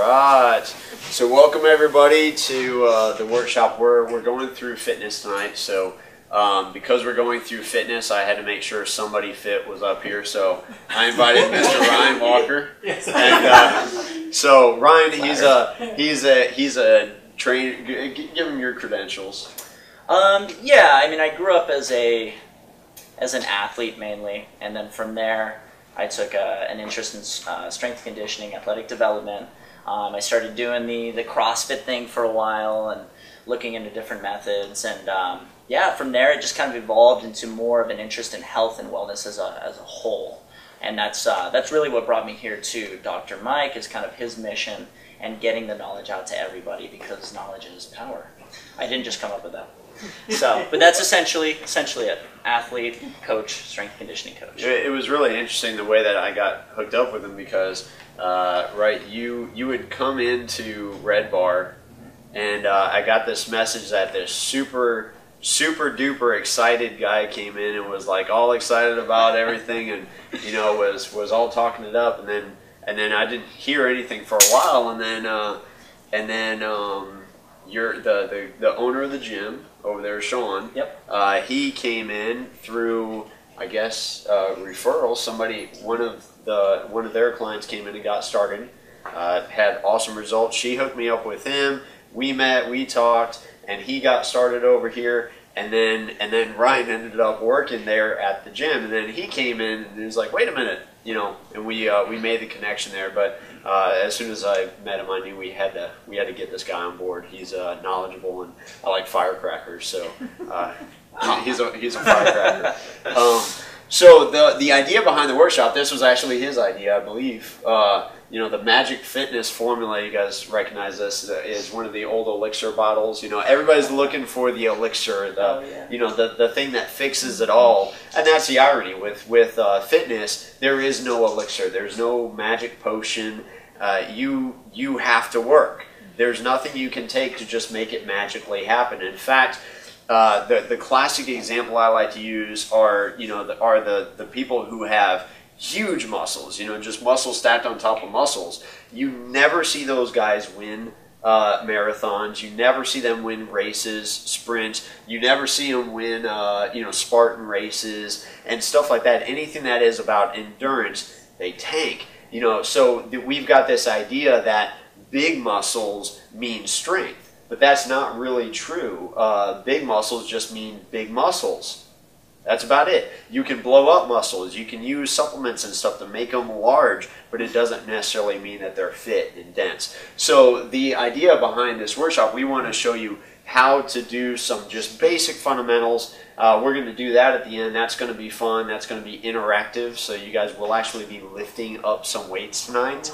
right. So welcome everybody to the workshop. We're going through fitness tonight. So because we're going through fitness, I had to make sure somebody fit was up here. So I invited Mr. Ryan Walker. And so Ryan, he's a trainer. Give him your credentials. Yeah, I mean, I grew up as an athlete mainly, and then from there I took an interest in strength conditioning, athletic development. I started doing the CrossFit thing for a while and looking into different methods, and yeah, from there it just kind of evolved into more of an interest in health and wellness as a whole. And that's really what brought me here to Dr. Mike, is kind of his mission and getting the knowledge out to everybody, because knowledge is power. I didn't just come up with that. So, but that's essentially it. Athlete, coach, strength conditioning coach. It was really interesting the way that I got hooked up with him, because right, you would come into REDBAR, and I got this message that this super duper excited guy came in and was like all excited about everything, and you know, was all talking it up, and then I didn't hear anything for a while, and then you're the owner of the gym over there, Sean. Yep. He came in through, I guess, referral. One of their clients came in and got started. Had awesome results. She hooked me up with him. We met, we talked, and he got started over here. And then Ryan ended up working there at the gym. And then he came in and he was like, "Wait a minute," you know. And we made the connection there. But as soon as I met him, I knew we had to get this guy on board. He's knowledgeable, and I like firecrackers, so he's a firecracker. So the idea behind the workshop, this was actually his idea, I believe. You know, the Magic Fitness formula, you guys recognize this, is one of the old elixir bottles. You know, everybody's looking for the elixir, you know, the thing that fixes it all. And that's the irony with fitness. There is no elixir. There's no magic potion. You have to work. There's nothing you can take to just make it magically happen. In fact, the classic example I like to use are, you know, the people who have huge muscles, you know, just muscles stacked on top of muscles. You never see those guys win marathons. You never see them win races, sprints. You never see them win, you know, Spartan races and stuff like that. Anything that is about endurance, they tank. You know, so we've got this idea that big muscles mean strength, but that's not really true. Big muscles just mean big muscles. That's about it. You can blow up muscles. You can use supplements and stuff to make them large, but it doesn't necessarily mean that they're fit and dense. So the idea behind this workshop, we want to show you how to do some just basic fundamentals. We're going to do that at the end. That's going to be fun. That's going to be interactive. So you guys will actually be lifting up some weights tonight.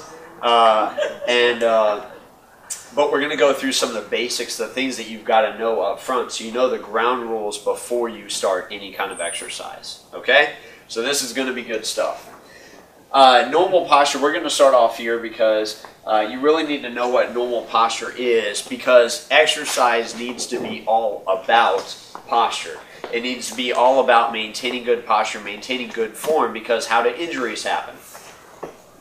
But we're going to go through some of the basics, the things that you've got to know up front, so you know the ground rules before you start any kind of exercise. Okay? So this is going to be good stuff. Normal posture, we're going to start off here because you really need to know what normal posture is, because exercise needs to be all about posture. It needs to be all about maintaining good posture, maintaining good form, because how do injuries happen?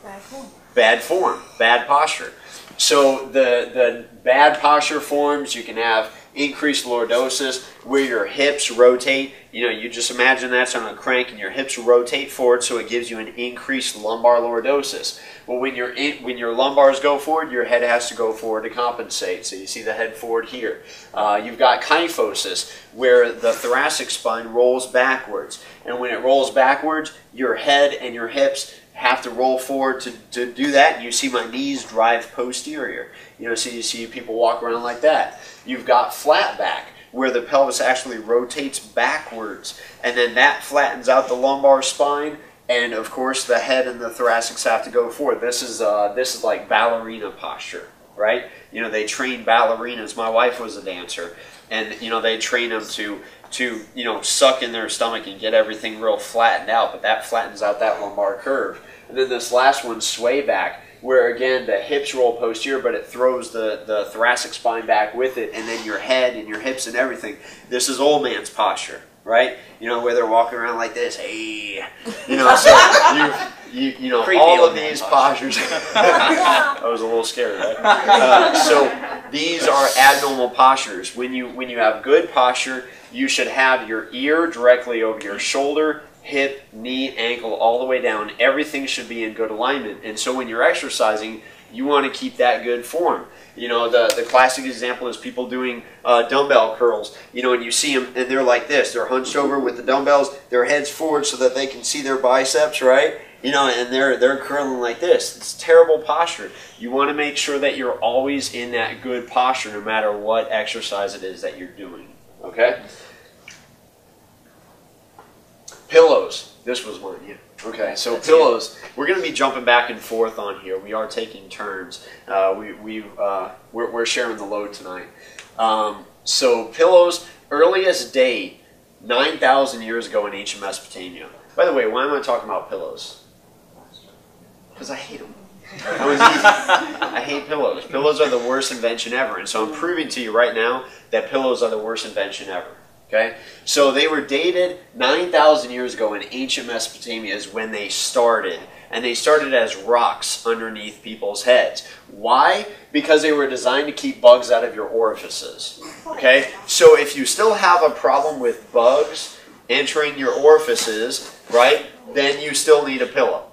Bad form. Bad form, bad posture. So the bad posture forms, you can have increased lordosis, where your hips rotate. You know, you just imagine that's on a crank and your hips rotate forward, so it gives you an increased lumbar lordosis. Well, when your lumbars go forward, your head has to go forward to compensate. So you see the head forward here. You've got kyphosis, where the thoracic spine rolls backwards. And when it rolls backwards, your head and your hips have to roll forward to do that. And you see my knees drive posterior. You know, so you see people walk around like that. You've got flat back, where the pelvis actually rotates backwards, and then that flattens out the lumbar spine, and of course the head and the thoracics have to go forward. This is like ballerina posture, right? You know, they train ballerinas. My wife was a dancer, and you know, they train them to you know, suck in their stomach and get everything real flattened out, but that flattens out that lumbar curve. And then this last one, sway back, where again the hips roll posterior, but it throws the thoracic spine back with it, and then your head and your hips and everything. This is old man's posture, right? You know, where they're walking around like this, hey, you know, so you know, Creepy all old of man these postures. I was a little scared, right? So these are abnormal postures. When you have good posture, you should have your ear directly over your shoulder, hip, knee, ankle, all the way down. Everything should be in good alignment. And so when you're exercising, you want to keep that good form. You know, the classic example is people doing dumbbell curls. You know, and you see them, and they're like this. They're hunched over with the dumbbells, their heads forward so that they can see their biceps, right? You know, and they're curling like this. It's terrible posture. You want to make sure that you're always in that good posture no matter what exercise it is that you're doing. Okay? Pillows. This was one, yeah. Okay, so that's pillows. We're going to be jumping back and forth on here. We are taking turns. We're sharing the load tonight. So pillows, earliest date, 9,000 years ago in ancient Mesopotamia. By the way, why am I talking about pillows? Because I hate them. I hate pillows. Pillows are the worst invention ever. And so I'm proving to you right now that pillows are the worst invention ever. Okay? So they were dated 9,000 years ago in ancient Mesopotamia is when they started. And they started as rocks underneath people's heads. Why? Because they were designed to keep bugs out of your orifices. Okay? So if you still have a problem with bugs entering your orifices, right, then you still need a pillow.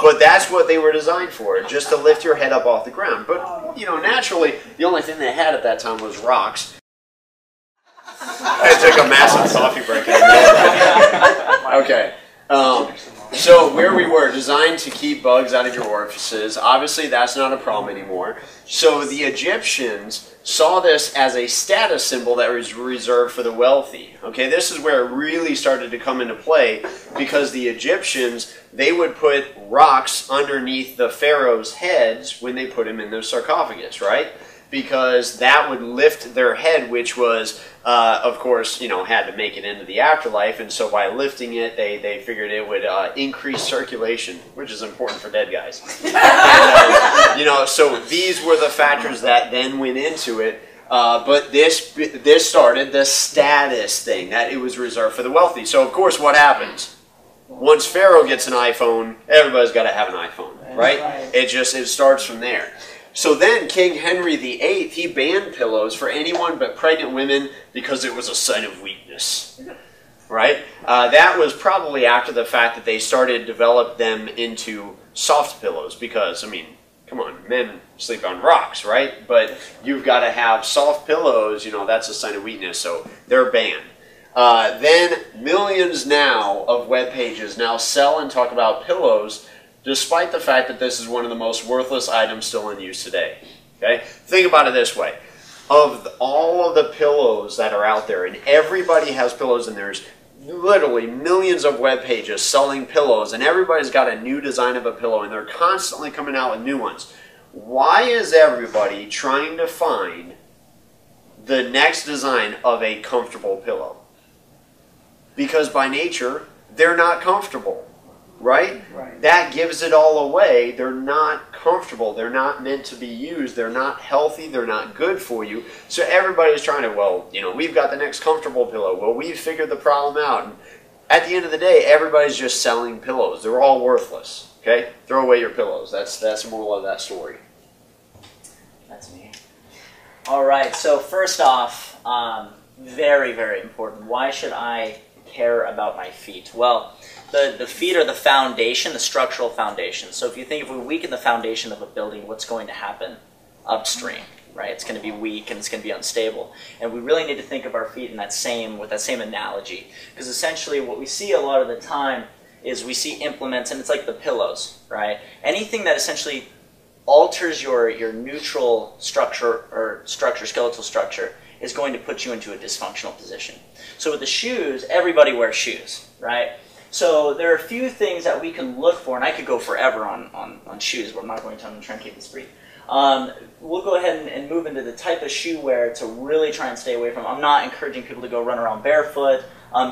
But that's what they were designed for, just to lift your head up off the ground. But, you know, naturally, the only thing they had at that time was rocks. I took a massive coffee break. Okay. So where we were, designed to keep bugs out of your orifices. Obviously, that's not a problem anymore. So the Egyptians saw this as a status symbol that was reserved for the wealthy. Okay, this is where it really started to come into play because the Egyptians, they would put rocks underneath the pharaoh's heads when they put him in the sarcophagus, right? Because that would lift their head, which was, of course, you know, had to make it into the afterlife, and so by lifting it, they figured it would increase circulation, which is important for dead guys. And, you know, so these were the factors that then went into it. But this started the status thing, that it was reserved for the wealthy. So, of course, what happens? Once Pharaoh gets an iPhone, everybody's got to have an iPhone, right? It starts from there. So then King Henry VIII, he banned pillows for anyone but pregnant women because it was a sign of weakness, right? That was probably after the fact that they started to develop them into soft pillows because, I mean, come on, men sleep on rocks, right? But you've got to have soft pillows, you know, that's a sign of weakness, so they're banned. Then millions now of web pages now sell and talk about pillows despite the fact that this is one of the most worthless items still in use today. Okay? Think about it this way. Of all of the pillows that are out there, and everybody has pillows, and there's literally millions of web pages selling pillows, and everybody's got a new design of a pillow, and they're constantly coming out with new ones. Why is everybody trying to find the next design of a comfortable pillow? Because by nature, they're not comfortable. Right? That gives it all away. They're not comfortable. They're not meant to be used. They're not healthy. They're not good for you. So everybody's trying to, well, you know, we've got the next comfortable pillow. Well, we've figured the problem out. And at the end of the day, everybody's just selling pillows. They're all worthless. Okay? Throw away your pillows. That's the moral of that story. That's me. All right. So first off, very, very important. Why should I care about my feet? Well, the feet are the foundation, the structural foundation. So if we weaken the foundation of a building, what's going to happen upstream, right? It's going to be weak and it's going to be unstable. And we really need to think of our feet in with that same analogy. Because essentially what we see a lot of the time is we see implements, and it's like the pillows, right? Anything that essentially alters your neutral structure or skeletal structure is going to put you into a dysfunctional position. So with the shoes, everybody wears shoes, right? So there are a few things that we can look for, and I could go forever on shoes, but I'm not going to. I'm going to try and keep this brief. We'll go ahead and move into the type of shoe wear to really try and stay away from. I'm not encouraging people to go run around barefoot.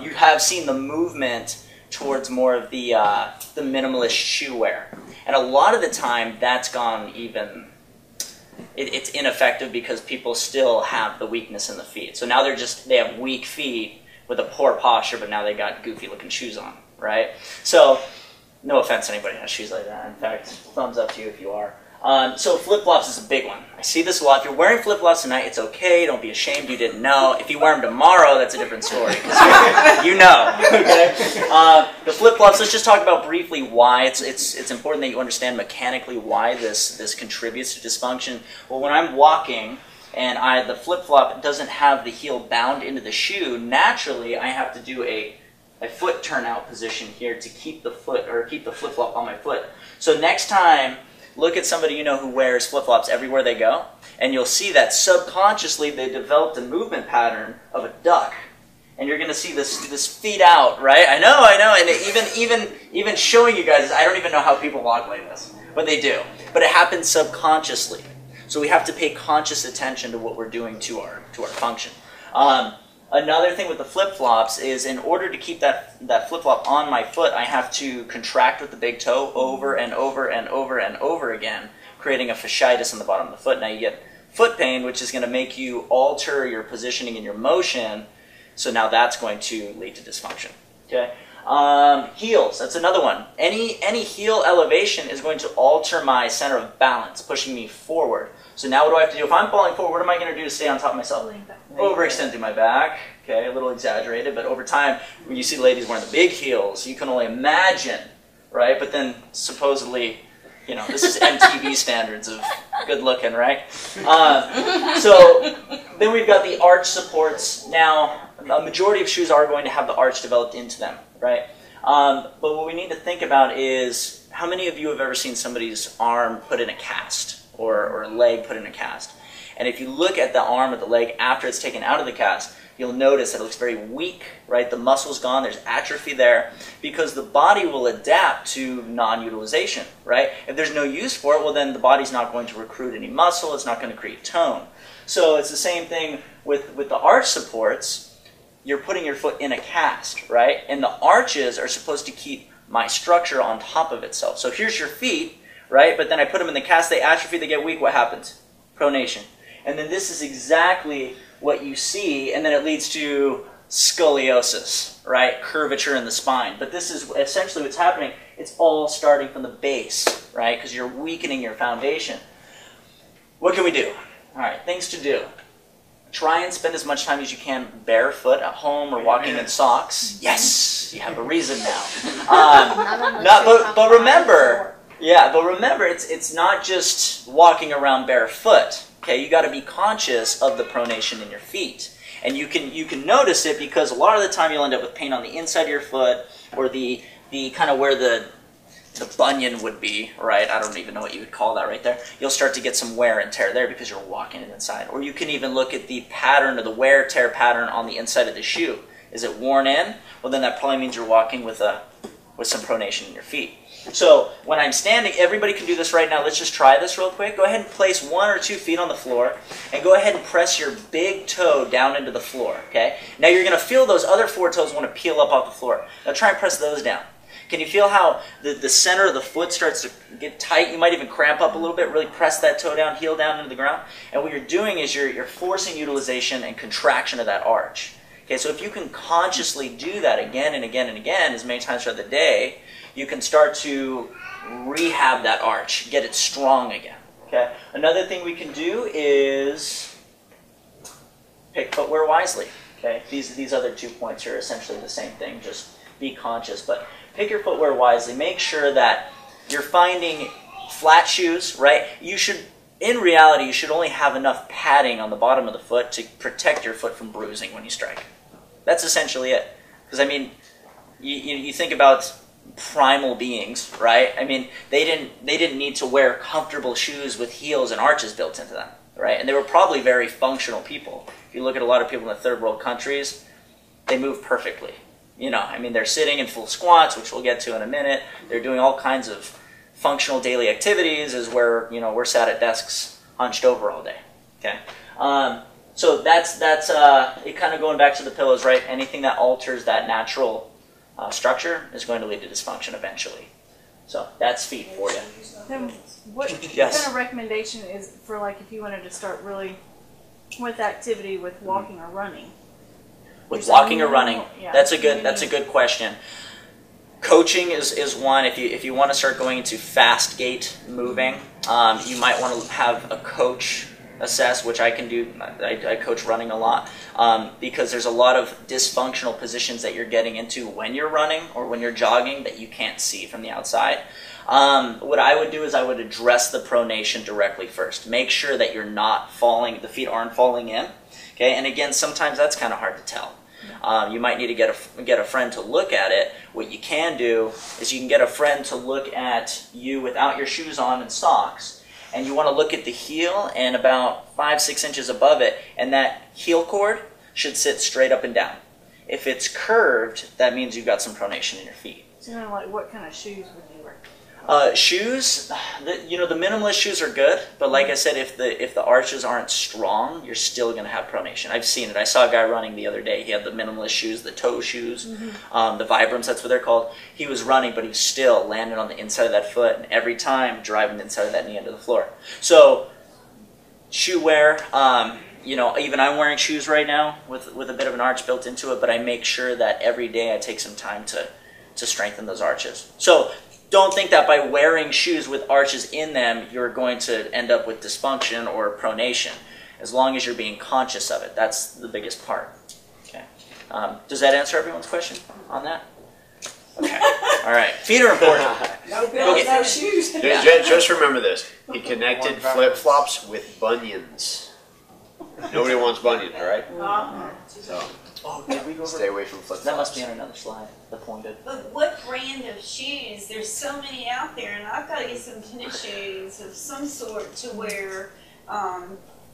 You have seen the movement towards more of the minimalist shoe wear. And a lot of the time, that's gone even... It's ineffective because people still have the weakness in the feet. So now they have weak feet with a poor posture, but now they got goofy looking shoes on, right? So No offense to anybody who has shoes like that. In fact, thumbs up to you if you are. So flip-flops is a big one. I see this a lot. If you're wearing flip-flops tonight, it's okay. Don't be ashamed you didn't know. If you wear them tomorrow, that's a different story. You know. Okay? The flip-flops, let's just talk about briefly why. It's important that you understand mechanically why this contributes to dysfunction. Well, when I'm walking and the flip-flop doesn't have the heel bound into the shoe, naturally I have to do a foot turnout position here to keep the flip-flop on my foot. So next time, look at somebody you know who wears flip-flops everywhere they go, and you'll see that subconsciously they developed a movement pattern of a duck. And you're going to see this feet out, right? I know, and even showing you guys, I don't even know how people walk like this, but they do. But it happens subconsciously. So we have to pay conscious attention to what we're doing to our function. Another thing with the flip-flops is in order to keep that flip-flop on my foot, I have to contract with the big toe over and over and over and over again, creating a fasciitis in the bottom of the foot. Now you get foot pain, which is going to make you alter your positioning and your motion, so now that's going to lead to dysfunction. Okay? Heels, that's another one. Any heel elevation is going to alter my center of balance, pushing me forward. So now what do I have to do? If I'm falling forward, what am I going to do to stay on top of myself? Overextend through my back. Okay, a little exaggerated, but over time, when you see ladies wearing the big heels, you can only imagine, right? But then supposedly, you know, this is MTV standards of good looking, right? So then we've got the arch supports. Now, a majority of shoes are going to have the arch developed into them, right? But what we need to think about is, how many of you have ever seen somebody's arm put in a cast? Or a leg put in a cast. And if you look at the arm or the leg after it's taken out of the cast, you'll notice that it looks very weak, right? The muscle's gone, there's atrophy there, because the body will adapt to non-utilization, right? If there's no use for it, well then the body's not going to recruit any muscle, it's not going to create tone. So it's the same thing with the arch supports. You're putting your foot in a cast, right? And the arches are supposed to keep my structure on top of itself. So here's your feet, right? But then I put them in the cast, they atrophy, they get weak, what happens? Pronation. And then this is exactly what you see, and then it leads to scoliosis, right? Curvature in the spine. But this is essentially what's happening. It's all starting from the base, right? Because you're weakening your foundation. What can we do? All right, things to do. Try and spend as much time as you can barefoot at home or walking in socks. Yes, you have a reason now. But remember, it's not just walking around barefoot. Okay, you got to be conscious of the pronation in your feet, and you can notice it because a lot of the time you'll end up with pain on the inside of your foot or the kind of where the bunion would be, right? I don't even know what you would call that right there. You'll start to get some wear and tear there because you're walking it inside. Or you can even look at the pattern or the wear tear pattern on the inside of the shoe. Is it worn in? Well, then that probably means you're walking with some pronation in your feet. So when I'm standing, everybody can do this right now. Let's just try this real quick. Go ahead and place 1 or 2 feet on the floor and go ahead and press your big toe down into the floor, okay? Now you're going to feel those other 4 toes want to peel up off the floor. Now try and press those down. Can you feel how the center of the foot starts to get tight? You might even cramp up a little bit. Really press that toe down, heel down into the ground. And what you're doing is you're forcing utilization and contraction of that arch. Okay, so if you can consciously do that again and again and again as many times throughout the day, you can start to rehab that arch, get it strong again. Okay. Another thing we can do is pick footwear wisely. Okay. These other 2 points are essentially the same thing. Just be conscious, but pick your footwear wisely. Make sure that you're finding flat shoes. Right. In reality, you should only have enough padding on the bottom of the foot to protect your foot from bruising when you strike. That's essentially it. Because I mean, you think about primal beings, right? I mean, they didn't need to wear comfortable shoes with heels and arches built into them, right? And they were probably very functional people. If you look at a lot of people in the third world countries, they move perfectly. You know, I mean, they're sitting in full squats, which we'll get to in a minute. They're doing all kinds of functional daily activities, as where, you know, we're sat at desks hunched over all day. Okay, so that's it. Kind of going back to the pillows, right? Anything that alters that natural structure is going to lead to dysfunction eventually. So that's feet for you. Then what Yes. kind of recommendation is for, like, if you wanted to start really with activity with walking or running? With walking or running, that's a good question. Coaching is one. If you want to start going into fast gait moving, you might want to have a coach assess, which I can do. I coach running a lot because there's a lot of dysfunctional positions that you're getting into when you're running or when you're jogging that you can't see from the outside. What I would do is I would address the pronation directly first. Make sure that you're not falling, the feet aren't falling in. Okay, and again, sometimes that's kind of hard to tell. You might need to get a friend to look at it. What you can do is you can get a friend to look at you without your shoes on and socks, and you want to look at the heel and about 5-6 inches above it, and that heel cord should sit straight up and down. If it's curved, that means you've got some pronation in your feet. So, like, what kind of shoes would you wear? Shoes, the minimalist shoes are good, but like I said, if the arches aren't strong, you're still going to have pronation. I've seen it. I saw a guy running the other day. He had the minimalist shoes, the toe shoes, the Vibrams, that's what they're called. He was running, but he was still landing on the inside of that foot, and every time driving the inside of that knee into the floor. So, shoe wear, even I'm wearing shoes right now with a bit of an arch built into it, but I make sure that every day I take some time to strengthen those arches. So, don't think that by wearing shoes with arches in them, you're going to end up with dysfunction or pronation. As long as you're being conscious of it, that's the biggest part. Okay. Does that answer everyone's question on that? Okay. All right. Feet are important. No bills, no shoes. Just remember this. He connected flip-flops with bunions. Nobody wants bunions, right? So, did we go over? stay away from flip-flops. That must be on another slide, the pointed. But what brand of shoes? There's so many out there, and I've got to get some tennis shoes of some sort to wear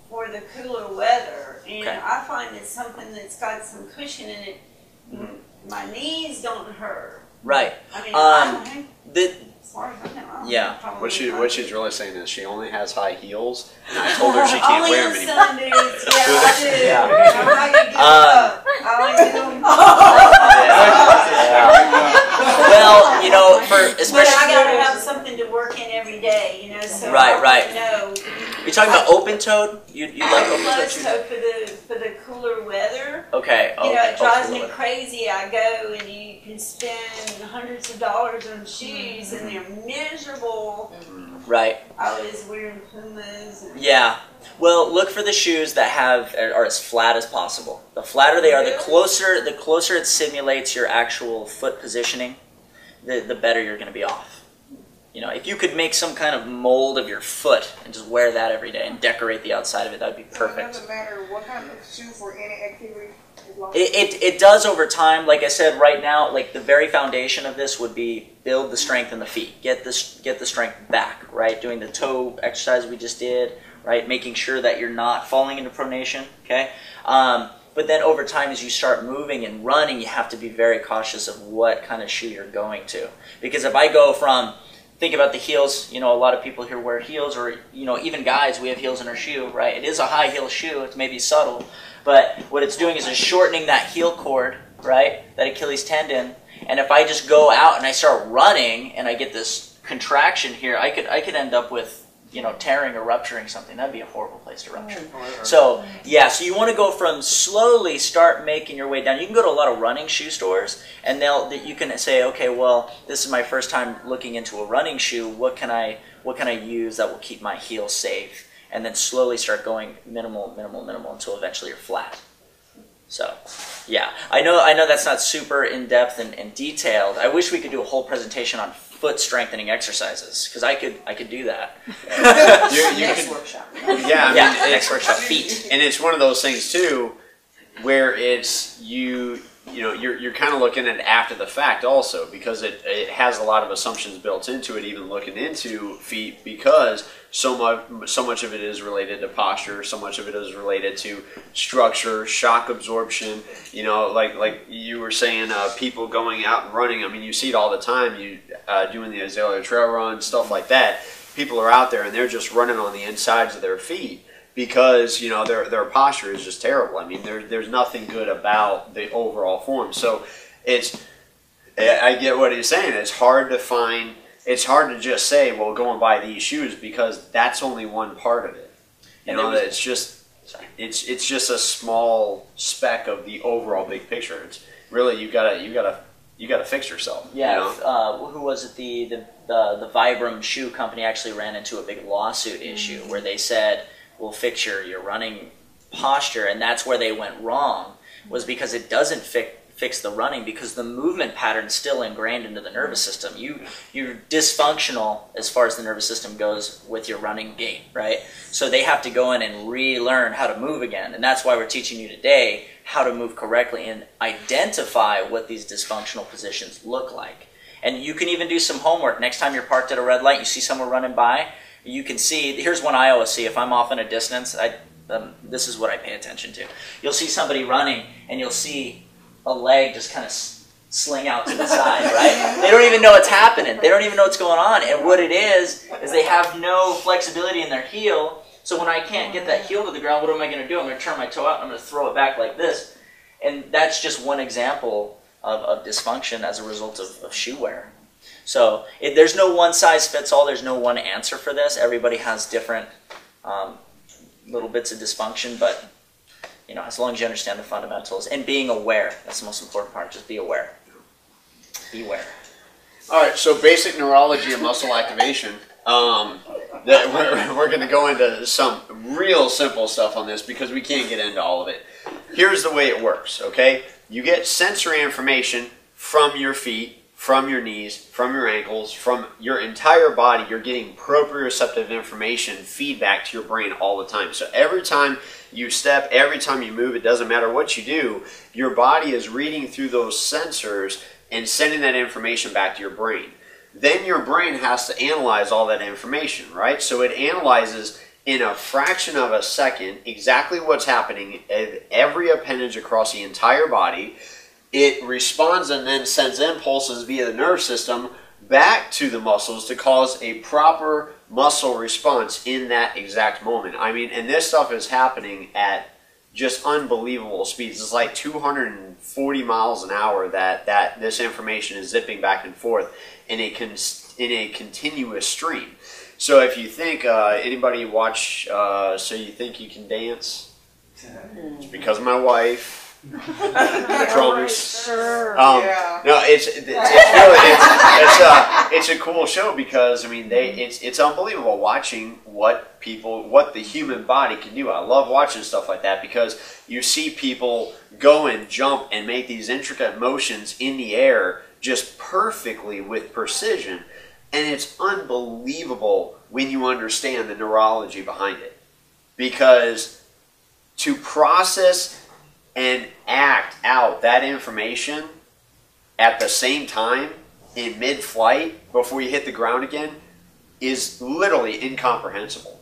for the cooler weather. And Okay. I find it's something that's got some cushion in it. My knees don't hurt. Right. I mean, as far as I know, I don't Yeah. have a problem What with she's really saying is she only has high heels, and I told her she can't only wear on them anymore. Sundays. Yeah, I do. Yeah. I'm not gonna give up. I only do them. Well, for But especially. I gotta have something to work in every day, so Right, I right. know. You're talking about open-toed? You like open-toed Closed shoes? toe for the cooler weather. Okay. It drives me cooler. crazy. I go and you can spend hundreds of dollars on shoes and they're miserable. Right. I was wearing Pumas. And Yeah. Well, look for the shoes that are as flat as possible. The flatter they are, the closer it simulates your actual foot positioning, the better you're going to be off. If you could make some kind of mold of your foot and just wear that every day and decorate the outside of it, that would be perfect. It doesn't matter what kind of shoe for any activity. As long It does over time. Like I said, right now, like the very foundation of this would be build the strength in the feet. Get the strength back, right? Doing the toe exercise we just did, right? Making sure that you're not falling into pronation, okay? But then over time, as you start moving and running, you have to be very cautious of what kind of shoe you're going to. Because if I go from, think about the heels, a lot of people here wear heels, or, even guys, we have heels in our shoe, right? It is a high heel shoe, it's maybe subtle, but what it's doing is it's shortening that heel cord, right? That Achilles tendon, and if I just go out and I start running and I get this contraction here, I could end up with, tearing or rupturing something. That'd be a horrible place to rupture. So, so you want to go from slowly start making your way down. You can go to a lot of running shoe stores, and you can say, okay, well, this is my first time looking into a running shoe. What can I use that will keep my heel safe? And then slowly start going minimal until eventually you're flat. So, yeah, I know that's not super in depth and detailed. I wish we could do a whole presentation on foot strengthening exercises, because I could do that. next workshop. Yeah, next workshop, feet. And it's one of those things too, where it's you're kind of looking at it after the fact also, because it has a lot of assumptions built into it, even looking into feet, because so much of it is related to posture, so much of it is related to structure, shock absorption. Like you were saying, people going out and running. I mean, you see it all the time. You doing the Azalea Trail Run, stuff like that. People are out there and they're just running on the insides of their feet, because their posture is just terrible. I mean, there's nothing good about the overall form. So I get what he's saying. It's hard to just say, well, go and buy these shoes, because that's only one part of it. It's just a small speck of the overall big picture. It's really you gotta you got to fix yourself. Yeah, You know? who was it? The Vibram shoe company actually ran into a big lawsuit issue where they said, we'll fix your running posture, and that's where they went wrong, was because it doesn't fix the running, because the movement pattern's still ingrained into the nervous system. You're dysfunctional as far as the nervous system goes with your running gait, right? So they have to go in and relearn how to move again, and that's why we're teaching you today how to move correctly and identify what these dysfunctional positions look like. And you can even do some homework. Next time you're parked at a red light, you see someone running by, you can see, here's one I always see. If I'm off in a distance, this is what I pay attention to. You'll see somebody running, and you'll see a leg just kind of sling out to the side, right? They don't even know what's happening. They don't even know what's going on. And what it is they have no flexibility in their heel. So when I can't get that heel to the ground, what am I going to do? I'm going to turn my toe out, and I'm going to throw it back like this. And that's just one example of dysfunction as a result of shoe wear. So there's no one size fits all. There's no one answer for this. Everybody has different little bits of dysfunction, but you know, as long as you understand the fundamentals and being aware, that's the most important part. Just be aware. Be aware. All right, so basic neurology and muscle activation. We're going to go into some real simple stuff on this because we can't get into all of it. Here's the way it works, okay? You get sensory information from your feet, from your knees, from your ankles, from your entire body. You're getting proprioceptive information, feedback to your brain all the time. So every time you step, every time you move, it doesn't matter what you do, your body is reading through those sensors and sending that information back to your brain. Then your brain has to analyze all that information, right? So it analyzes in a fraction of a second exactly what's happening at every appendage across the entire body. It responds and then sends impulses via the nerve system back to the muscles to cause a proper muscle response in that exact moment. I mean, and this stuff is happening at just unbelievable speeds. It's like 240 miles an hour that this information is zipping back and forth in a continuous stream. So if you think, anybody watch So You Think You Can Dance? It's because of my wife. Promise. Sure. No, it's a cool show because I mean it's unbelievable watching what the human body can do. I love watching stuff like that because you see people go and jump and make these intricate motions in the air just perfectly with precision, and it's unbelievable when you understand the neurology behind it, because to process and act out that information at the same time in mid-flight before you hit the ground again is literally incomprehensible.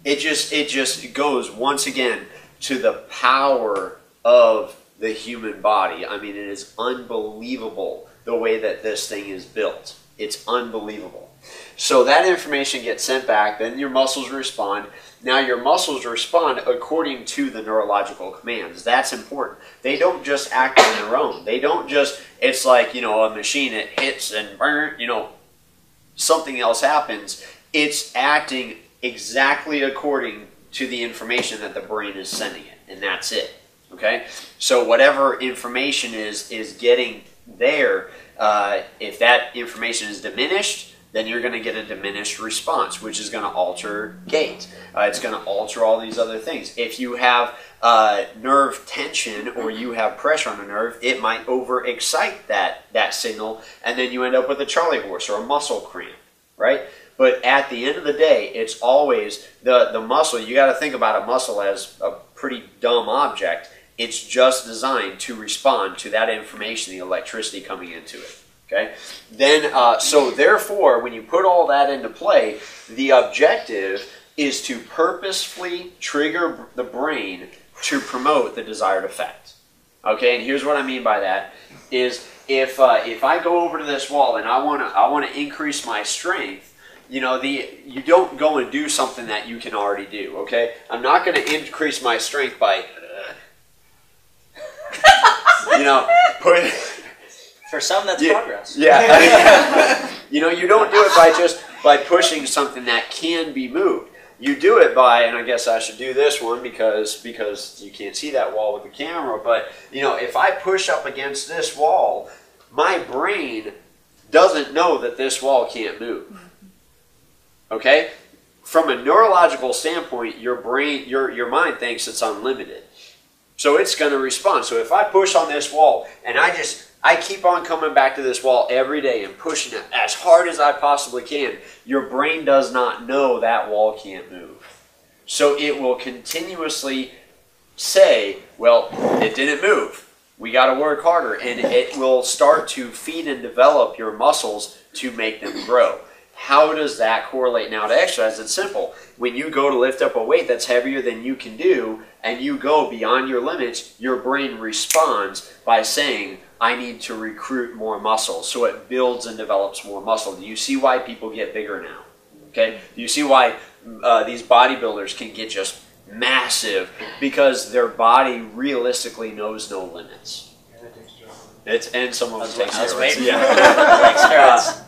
It just goes once again to the power of the human body. I mean, it is unbelievable the way that this thing is built. It's unbelievable. So that information gets sent back, then your muscles respond. Now your muscles respond according to the neurological commands. That's important. They don't just act on their own. They don't just, it's like, you know, a machine, it hits and, you know, something else happens. It's acting exactly according to the information that the brain is sending it, and that's it. Okay? So whatever information is getting there, if that information is diminished, then you're going to get a diminished response, which is going to alter gait. It's going to alter all these other things. If you have nerve tension or you have pressure on a nerve, it might overexcite that signal, and then you end up with a Charlie horse or a muscle cramp, right? But at the end of the day, it's always the muscle. You got to think about a muscle as a pretty dumb object. It's just designed to respond to that information, the electricity coming into it. Okay. Then, so therefore, when you put all that into play, the objective is to purposefully trigger the brain to promote the desired effect. Okay. And here's what I mean by that: is if I go over to this wall and I want to increase my strength, you know, you don't go and do something that you can already do. Okay. I'm not going to increase my strength by, you know, put. For some, that's progress. Yeah, I mean, you know, you don't do it by pushing something that can be moved. You do it by, and I guess I should do this one because you can't see that wall with the camera. But you know, if I push up against this wall, my brain doesn't know that this wall can't move. Okay? From a neurological standpoint, your brain, your mind thinks it's unlimited. So it's going to respond. So if I push on this wall and I keep on coming back to this wall every day and pushing it as hard as I possibly can, your brain does not know that wall can't move. So it will continuously say, well, it didn't move. We got to work harder. And it will start to feed and develop your muscles to make them grow. How does that correlate now to exercise? It's simple. When you go to lift up a weight that's heavier than you can do and you go beyond your limits, your brain responds by saying, I need to recruit more muscle. So it builds and develops more muscle. Do you see why people get bigger now? Okay? Do you see why these bodybuilders can get just massive? Because their body realistically knows no limits. And some of them take steroids. Yeah.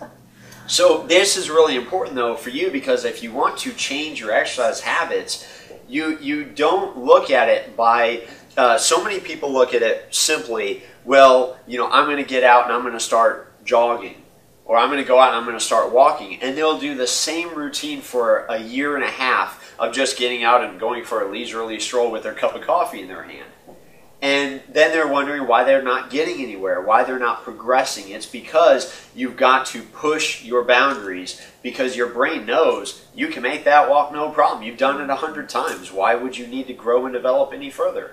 So this is really important though for you, because if you want to change your exercise habits, you don't look at it by, so many people look at it simply, well, I'm going to get out and I'm going to start jogging, or I'm going to go out and I'm going to start walking, and they'll do the same routine for a year and a half of just getting out and going for a leisurely stroll with their cup of coffee in their hand. And then they're wondering why they're not getting anywhere, why they're not progressing. It's because you've got to push your boundaries, because your brain knows you can make that walk no problem. You've done it 100 times. Why would you need to grow and develop any further?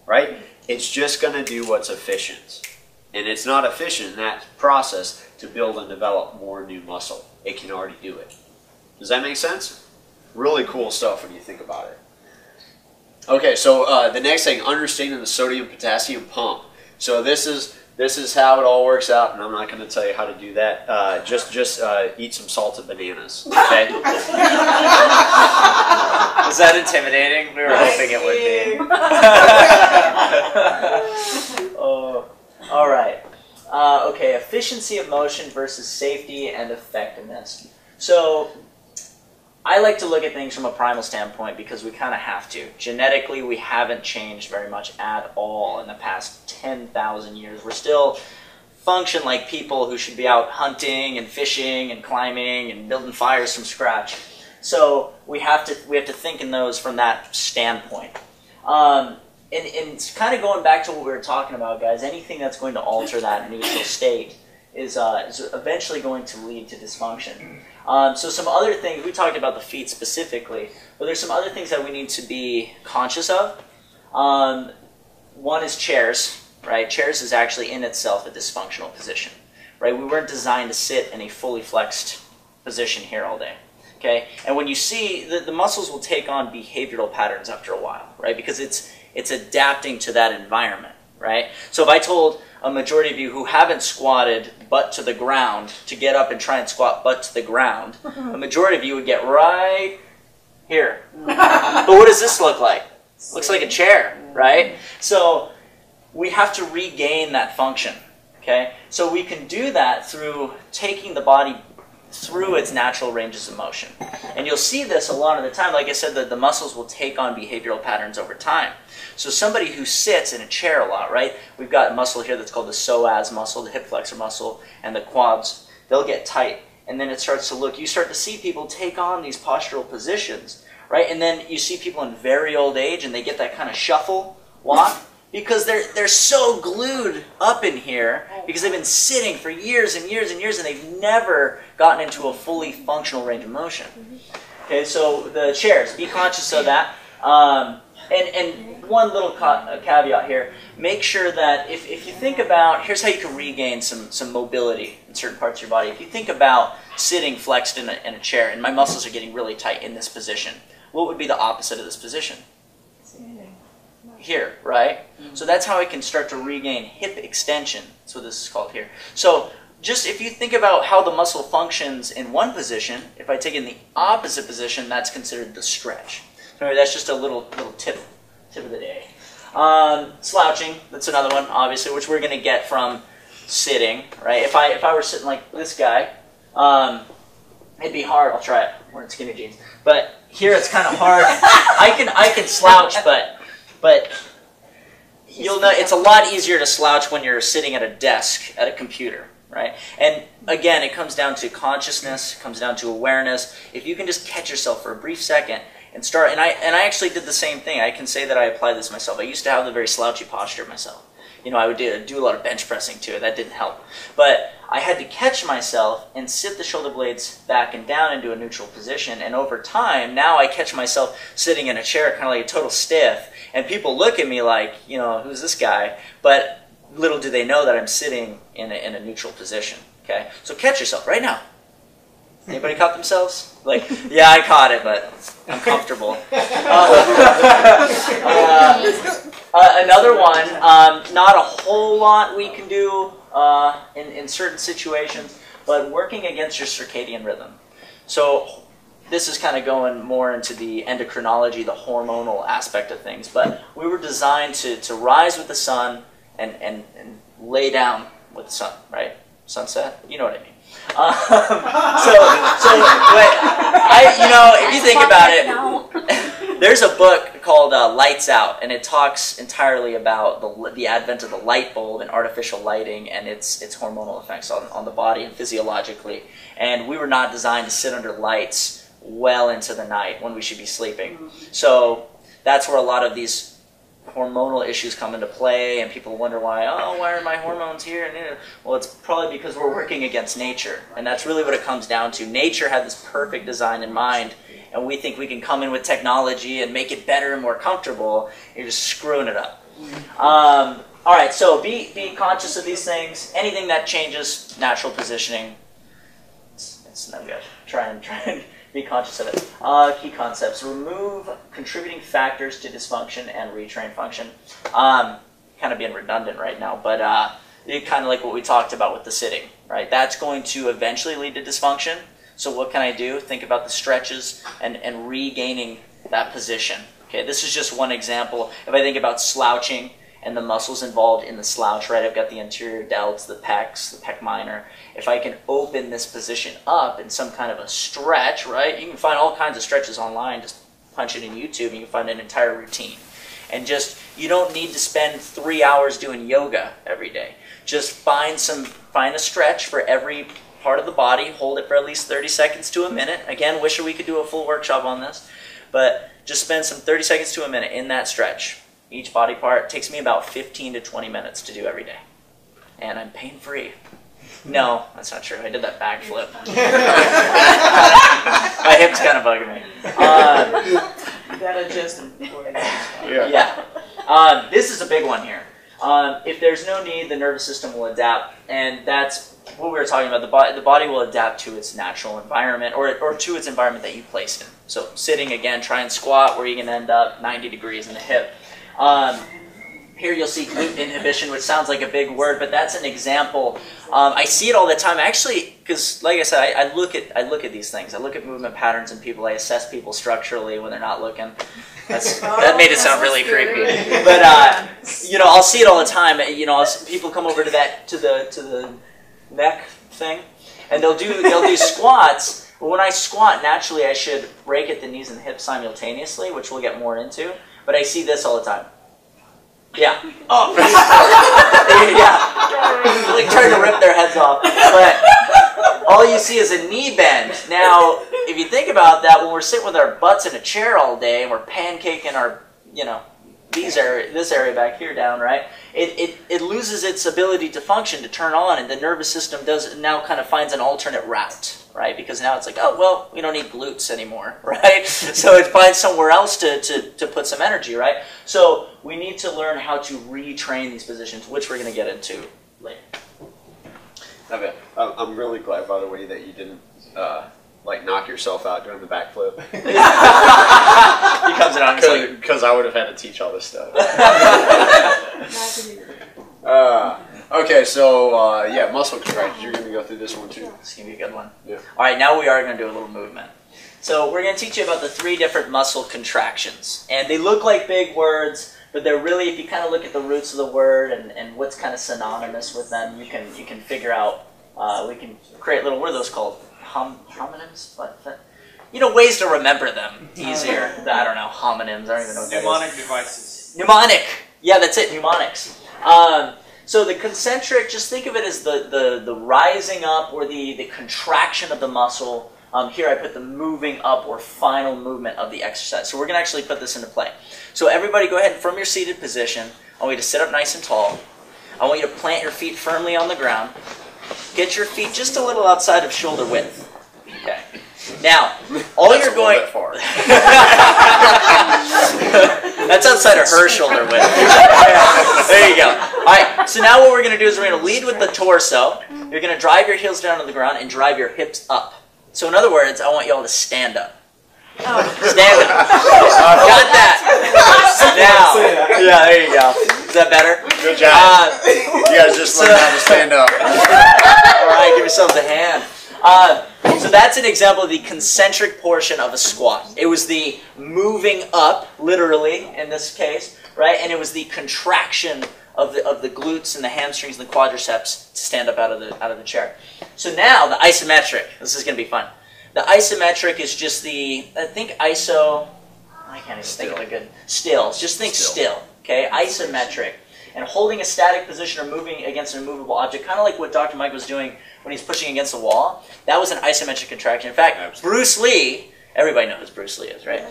Right? It's just going to do what's efficient. And it's not efficient in that process to build and develop more new muscle. It can already do it. Does that make sense? Really cool stuff when you think about it. Okay, so the next thing, understanding the sodium-potassium pump. So this is how it all works out, and I'm not going to tell you how to do that. Just eat some salted bananas. Okay. Is that intimidating? We were hoping it would be. Oh, all right. Okay, efficiency of motion versus safety and effectiveness. So I like to look at things from a primal standpoint because we kind of have to. Genetically, we haven't changed very much at all in the past 10,000 years. We're still function like people who should be out hunting and fishing and climbing and building fires from scratch. So we have to think in those from that standpoint. And it's kind of going back to what we were talking about, guys. Anything that's going to alter that neutral state is eventually going to lead to dysfunction. So some other things, we talked about the feet specifically, but there's some other things that we need to be conscious of. One is chairs, right? Chairs is actually in itself a dysfunctional position, right? We weren't designed to sit in a fully flexed position here all day, okay? And when you see, the muscles will take on behavioral patterns after a while, right? Because it's adapting to that environment, right? So if I told a majority of you who haven't squatted butt to the ground to get up and try and squat butt to the ground, a majority of you would get right here. But what does this look like? Looks like a chair, right? So we have to regain that function, okay? So we can do that through taking the body through its natural ranges of motion. And you'll see this a lot of the time. Like I said, the muscles will take on behavioral patterns over time. So somebody who sits in a chair a lot, right? We've got a muscle here that's called the psoas muscle, the hip flexor muscle, and the quads. They'll get tight. And then it starts to look, you start to see people take on these postural positions, right? And then you see people in very old age and they get that kind of shuffle walk because they're so glued up in here because they've been sitting for years and years and years and they've never gotten into a fully functional range of motion. Okay, so the chairs, be conscious of that. And one little caveat here, make sure that if you think about, here's how you can regain some mobility in certain parts of your body. If you think about sitting flexed in a chair and my muscles are getting really tight in this position, what would be the opposite of this position? Here, right? So that's how I can start to regain hip extension. That's what this is called here. So just if you think about how the muscle functions in one position, if I take it in the opposite position, that's considered the stretch. So anyway, that's just a little tip of the day. Slouching, that's another one, obviously, which we're going to get from sitting, right? If I were sitting like this guy, it'd be hard. I'll try it. Wearing skinny jeans, but here it's kind of hard. I can slouch, but you'll know it's a lot easier to slouch when you're sitting at a desk at a computer, right? And again, it comes down to consciousness, it comes down to awareness. If you can just catch yourself for a brief second and start, and I actually did the same thing. I can say that I applied this myself. I used to have the very slouchy posture myself. You know, I would do a lot of bench pressing too. That didn't help. But I had to catch myself and sit the shoulder blades back and down into a neutral position. And over time, now I catch myself sitting in a chair kind of like a total stiff. And people look at me like, you know, who's this guy? But little do they know that I'm sitting in a neutral position. Okay? So catch yourself right now. Anybody caught themselves? Like, yeah, I caught it, but I'm comfortable. Another one, not a whole lot we can do in certain situations, but working against your circadian rhythm. So this is kind of going more into the endocrinology, the hormonal aspect of things, but we were designed to rise with the sun and lay down with the sun, right? Sunset? You know what I mean. If you think about it, there's a book called Lights Out, and it talks entirely about the advent of the light bulb and artificial lighting and its hormonal effects on the body and physiologically. And we were not designed to sit under lights well into the night when we should be sleeping. So that's where a lot of these hormonal issues come into play, and people wonder why are my hormones here? And well, it's probably because we're working against nature, and that's really what it comes down to. Nature had this perfect design in mind, and we think we can come in with technology and make it better and more comfortable. You're just screwing it up. All right, so be conscious of these things. Anything that changes natural positioning, it's no good. Try and be conscious of it. Key concepts. Remove contributing factors to dysfunction and retrain function. Kind of being redundant right now, but kind of like what we talked about with the sitting, right? That's going to eventually lead to dysfunction. So what can I do? Think about the stretches and regaining that position. Okay, this is just one example. If I think about slouching and the muscles involved in the slouch, right? I've got the anterior delts, the pecs, the pec minor. If I can open this position up in some kind of a stretch, right? You can find all kinds of stretches online. Just punch it in YouTube and you can find an entire routine. And just, you don't need to spend 3 hours doing yoga every day. Just find a stretch for every part of the body. Hold it for at least 30 seconds to a minute. Again, wish we could do a full workshop on this. But just spend some 30 seconds to a minute in that stretch. Each body part takes me about 15 to 20 minutes to do every day. And I'm pain-free. No, that's not true. I did that backflip. My hip's kind of bugging me. You gotta adjust them before it. Yeah. This is a big one here. If there's no need, the nervous system will adapt. And that's what we were talking about. The body will adapt to its natural environment or to its environment that you placed in. So sitting, again, try and squat where you can end up 90 degrees in the hip. Here you'll see glute inhibition, which sounds like a big word, but that's an example. I see it all the time, actually, because like I said, I look at these things. I look at movement patterns in people. I assess people structurally when they're not looking. That made it sound really creepy. But I'll see it all the time. People come over to the neck thing, and they'll do squats. But when I squat, naturally, I should break at the knees and hips simultaneously, which we'll get more into. But I see this all the time. Yeah. Oh. Yeah. Like trying to rip their heads off. But all you see is a knee bend. Now, if you think about that, when we're sitting with our butts in a chair all day and we're pancaking our, this area back here down, right? It loses its ability to function, to turn on, and the nervous system now kind of finds an alternate route, right? Because now it's like, oh, well, we don't need glutes anymore, right? So it finds somewhere else to put some energy, right? So we need to learn how to retrain these positions, which we're going to get into later. Okay. I'm really glad, by the way, that you didn't knock yourself out doing the backflip. He comes in on because I would have had to teach all this stuff. Okay, so muscle contractions. You're going to go through this one too. It's going to be a good one. Yeah. All right, now we are going to do a little movement. So we're going to teach you about the 3 different muscle contractions. And they look like big words, but they're really, if you kind of look at the roots of the word and what's kind of synonymous with them, you can figure out, we can create little, what are those called? Homonyms? Ways to remember them easier. I don't know, homonyms, I don't even know what that is. Mnemonic devices. Mnemonic. Yeah, that's it, mnemonics. So the concentric, just think of it as the rising up or the contraction of the muscle. Here I put the moving up or final movement of the exercise. So we're going to actually put this into play. So everybody go ahead from your seated position. I want you to sit up nice and tall. I want you to plant your feet firmly on the ground. Get your feet just a little outside of shoulder width. Okay. Now, all you're going... That's outside of her shoulder width. There you go. All right, so now what we're going to do is we're going to lead with the torso. You're going to drive your heels down to the ground and drive your hips up. So in other words, I want you all to stand up. Stand up. Got that. Now, yeah, there you go. Is that better? Good job. You guys just learned how to stand up. All right, give yourselves a hand. So that's an example of the concentric portion of a squat. It was the moving up, literally, in this case, right? And it was the contraction of the glutes and the hamstrings and the quadriceps to stand up out of the chair. So now the isometric. This is going to be fun. The isometric is just the, I think iso, I can't even think of a good, still. Just think still, okay? Isometric. And holding a static position or moving against an immovable object, kind of like what Dr. Mike was doing when he's pushing against a wall, that was an isometric contraction. In fact, absolutely. Bruce Lee, everybody knows who Bruce Lee is, right?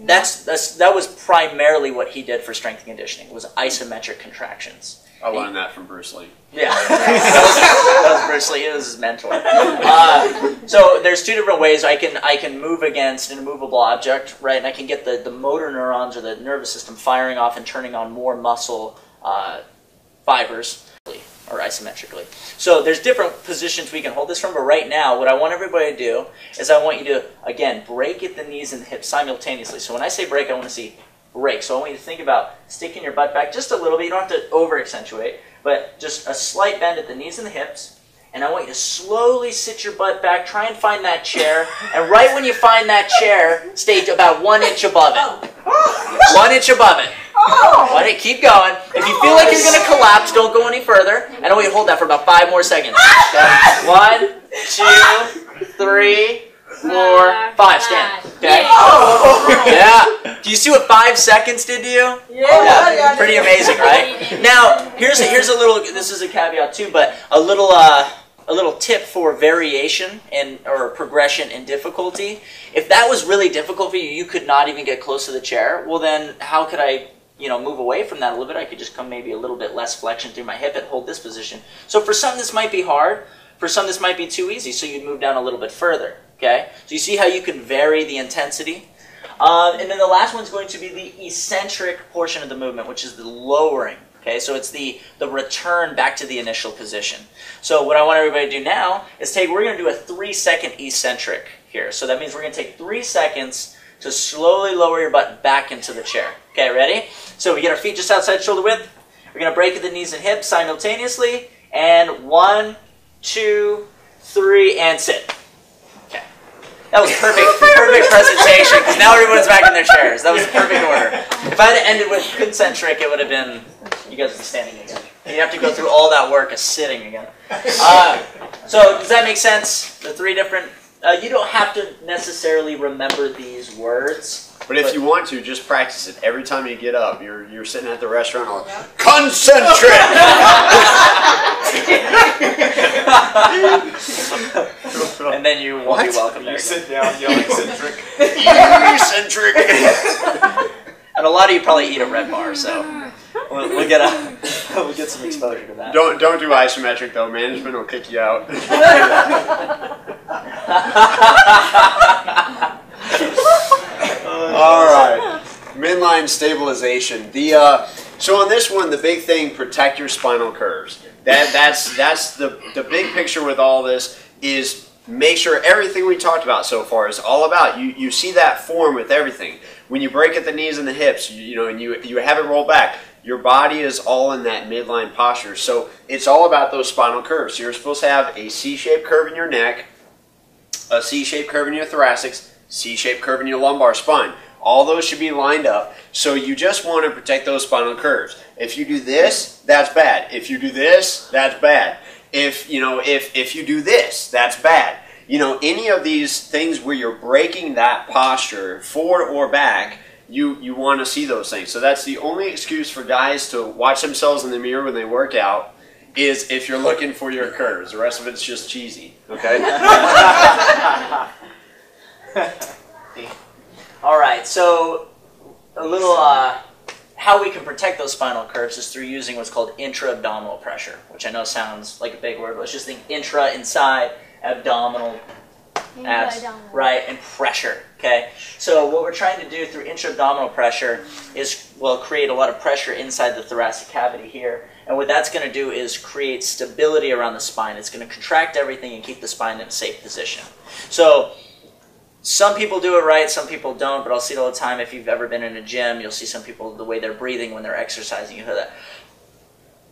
That was primarily what he did for strength and conditioning, was isometric contractions. I learned that from Bruce Lee. Yeah, that was Bruce Lee. It was his mentor. So there's two different ways I can move against an immovable object, right? And I can get the motor neurons or the nervous system firing off and turning on more muscle fibers, or isometrically. So there's different positions we can hold this from, but right now what I want everybody to do is I want you to, again, break at the knees and the hips simultaneously. So when I say break, I want to see break. So I want you to think about sticking your butt back just a little bit. You don't have to over-accentuate, but just a slight bend at the knees and the hips. And I want you to slowly sit your butt back, try and find that chair, and right when you find that chair, stay about 1 inch above it. 1 inch above it. Why don't you keep going? If you feel like you're going to collapse, don't go any further. And I want you to hold that for about 5 more seconds. Okay? 1, 2, 3, 4, 5. Stand. Okay? Yeah. Do you see what 5 seconds did to you? Yeah. Pretty amazing, right? Now, here's a little. This is a caveat too, but a little tip for variation or progression in difficulty. If that was really difficult for you, you could not even get close to the chair. Well, then how could I, move away from that a little bit? I could just come maybe a little bit less flexion through my hip and hold this position. So for some, this might be hard. For some, this might be too easy. So you'd move down a little bit further. Okay. So you see how you can vary the intensity. And then the last one's going to be the eccentric portion of the movement, which is the lowering. Okay, so it's the return back to the initial position. So what I want everybody to do now is we're going to do a 3-second eccentric here. So that means we're going to take 3 seconds to slowly lower your butt back into the chair. Okay, ready? So we get our feet just outside shoulder width. We're going to break at the knees and hips simultaneously. And 1, 2, 3, and sit. Okay. That was perfect presentation, because now everyone's back in their chairs. That was the perfect order. If I had ended with concentric, it would have been, you guys would be standing again. You'd have to go through all that work of sitting again. So does that make sense? The 3 different, you don't have to necessarily remember these words. But if you want to, just practice it. Every time you get up, you're sitting at the restaurant all, concentric! And then you won't be welcome there. You sit down, yell eccentric. Eccentric! And a lot of you probably eat a REDBAR, so we'll get some exposure to that. Don't do isometric though. Management will kick you out. All right, midline stabilization. So on this one, the big thing: protect your spinal curves. That's the big picture with all this is make sure everything we talked about so far is all about you see that form with everything. When you break at the knees and the hips, and you have it roll back, your body is all in that midline posture. So it's all about those spinal curves. So you're supposed to have a C-shaped curve in your neck, a C-shaped curve in your thoracics, C-shaped curve in your lumbar spine. All those should be lined up. So you just want to protect those spinal curves. If you do this, that's bad. If you do this, that's bad. If you do this, that's bad. Any of these things where you're breaking that posture forward or back, you want to see those things. So that's the only excuse for guys to watch themselves in the mirror when they work out, is if you're looking for your curves. The rest of it's just cheesy, okay? All right, so a little how we can protect those spinal curves is through using what's called intra-abdominal pressure, which I know sounds like a big word. Let's just think intra, inside, abdominal, abs, right, and pressure, okay? So what we're trying to do through intra-abdominal pressure is, well, create a lot of pressure inside the thoracic cavity here. And what that's going to do is create stability around the spine. It's going to contract everything and keep the spine in a safe position. So some people do it right, some people don't, but I'll see it all the time. If you've ever been in a gym, you'll see some people, the way they're breathing when they're exercising, you hear that,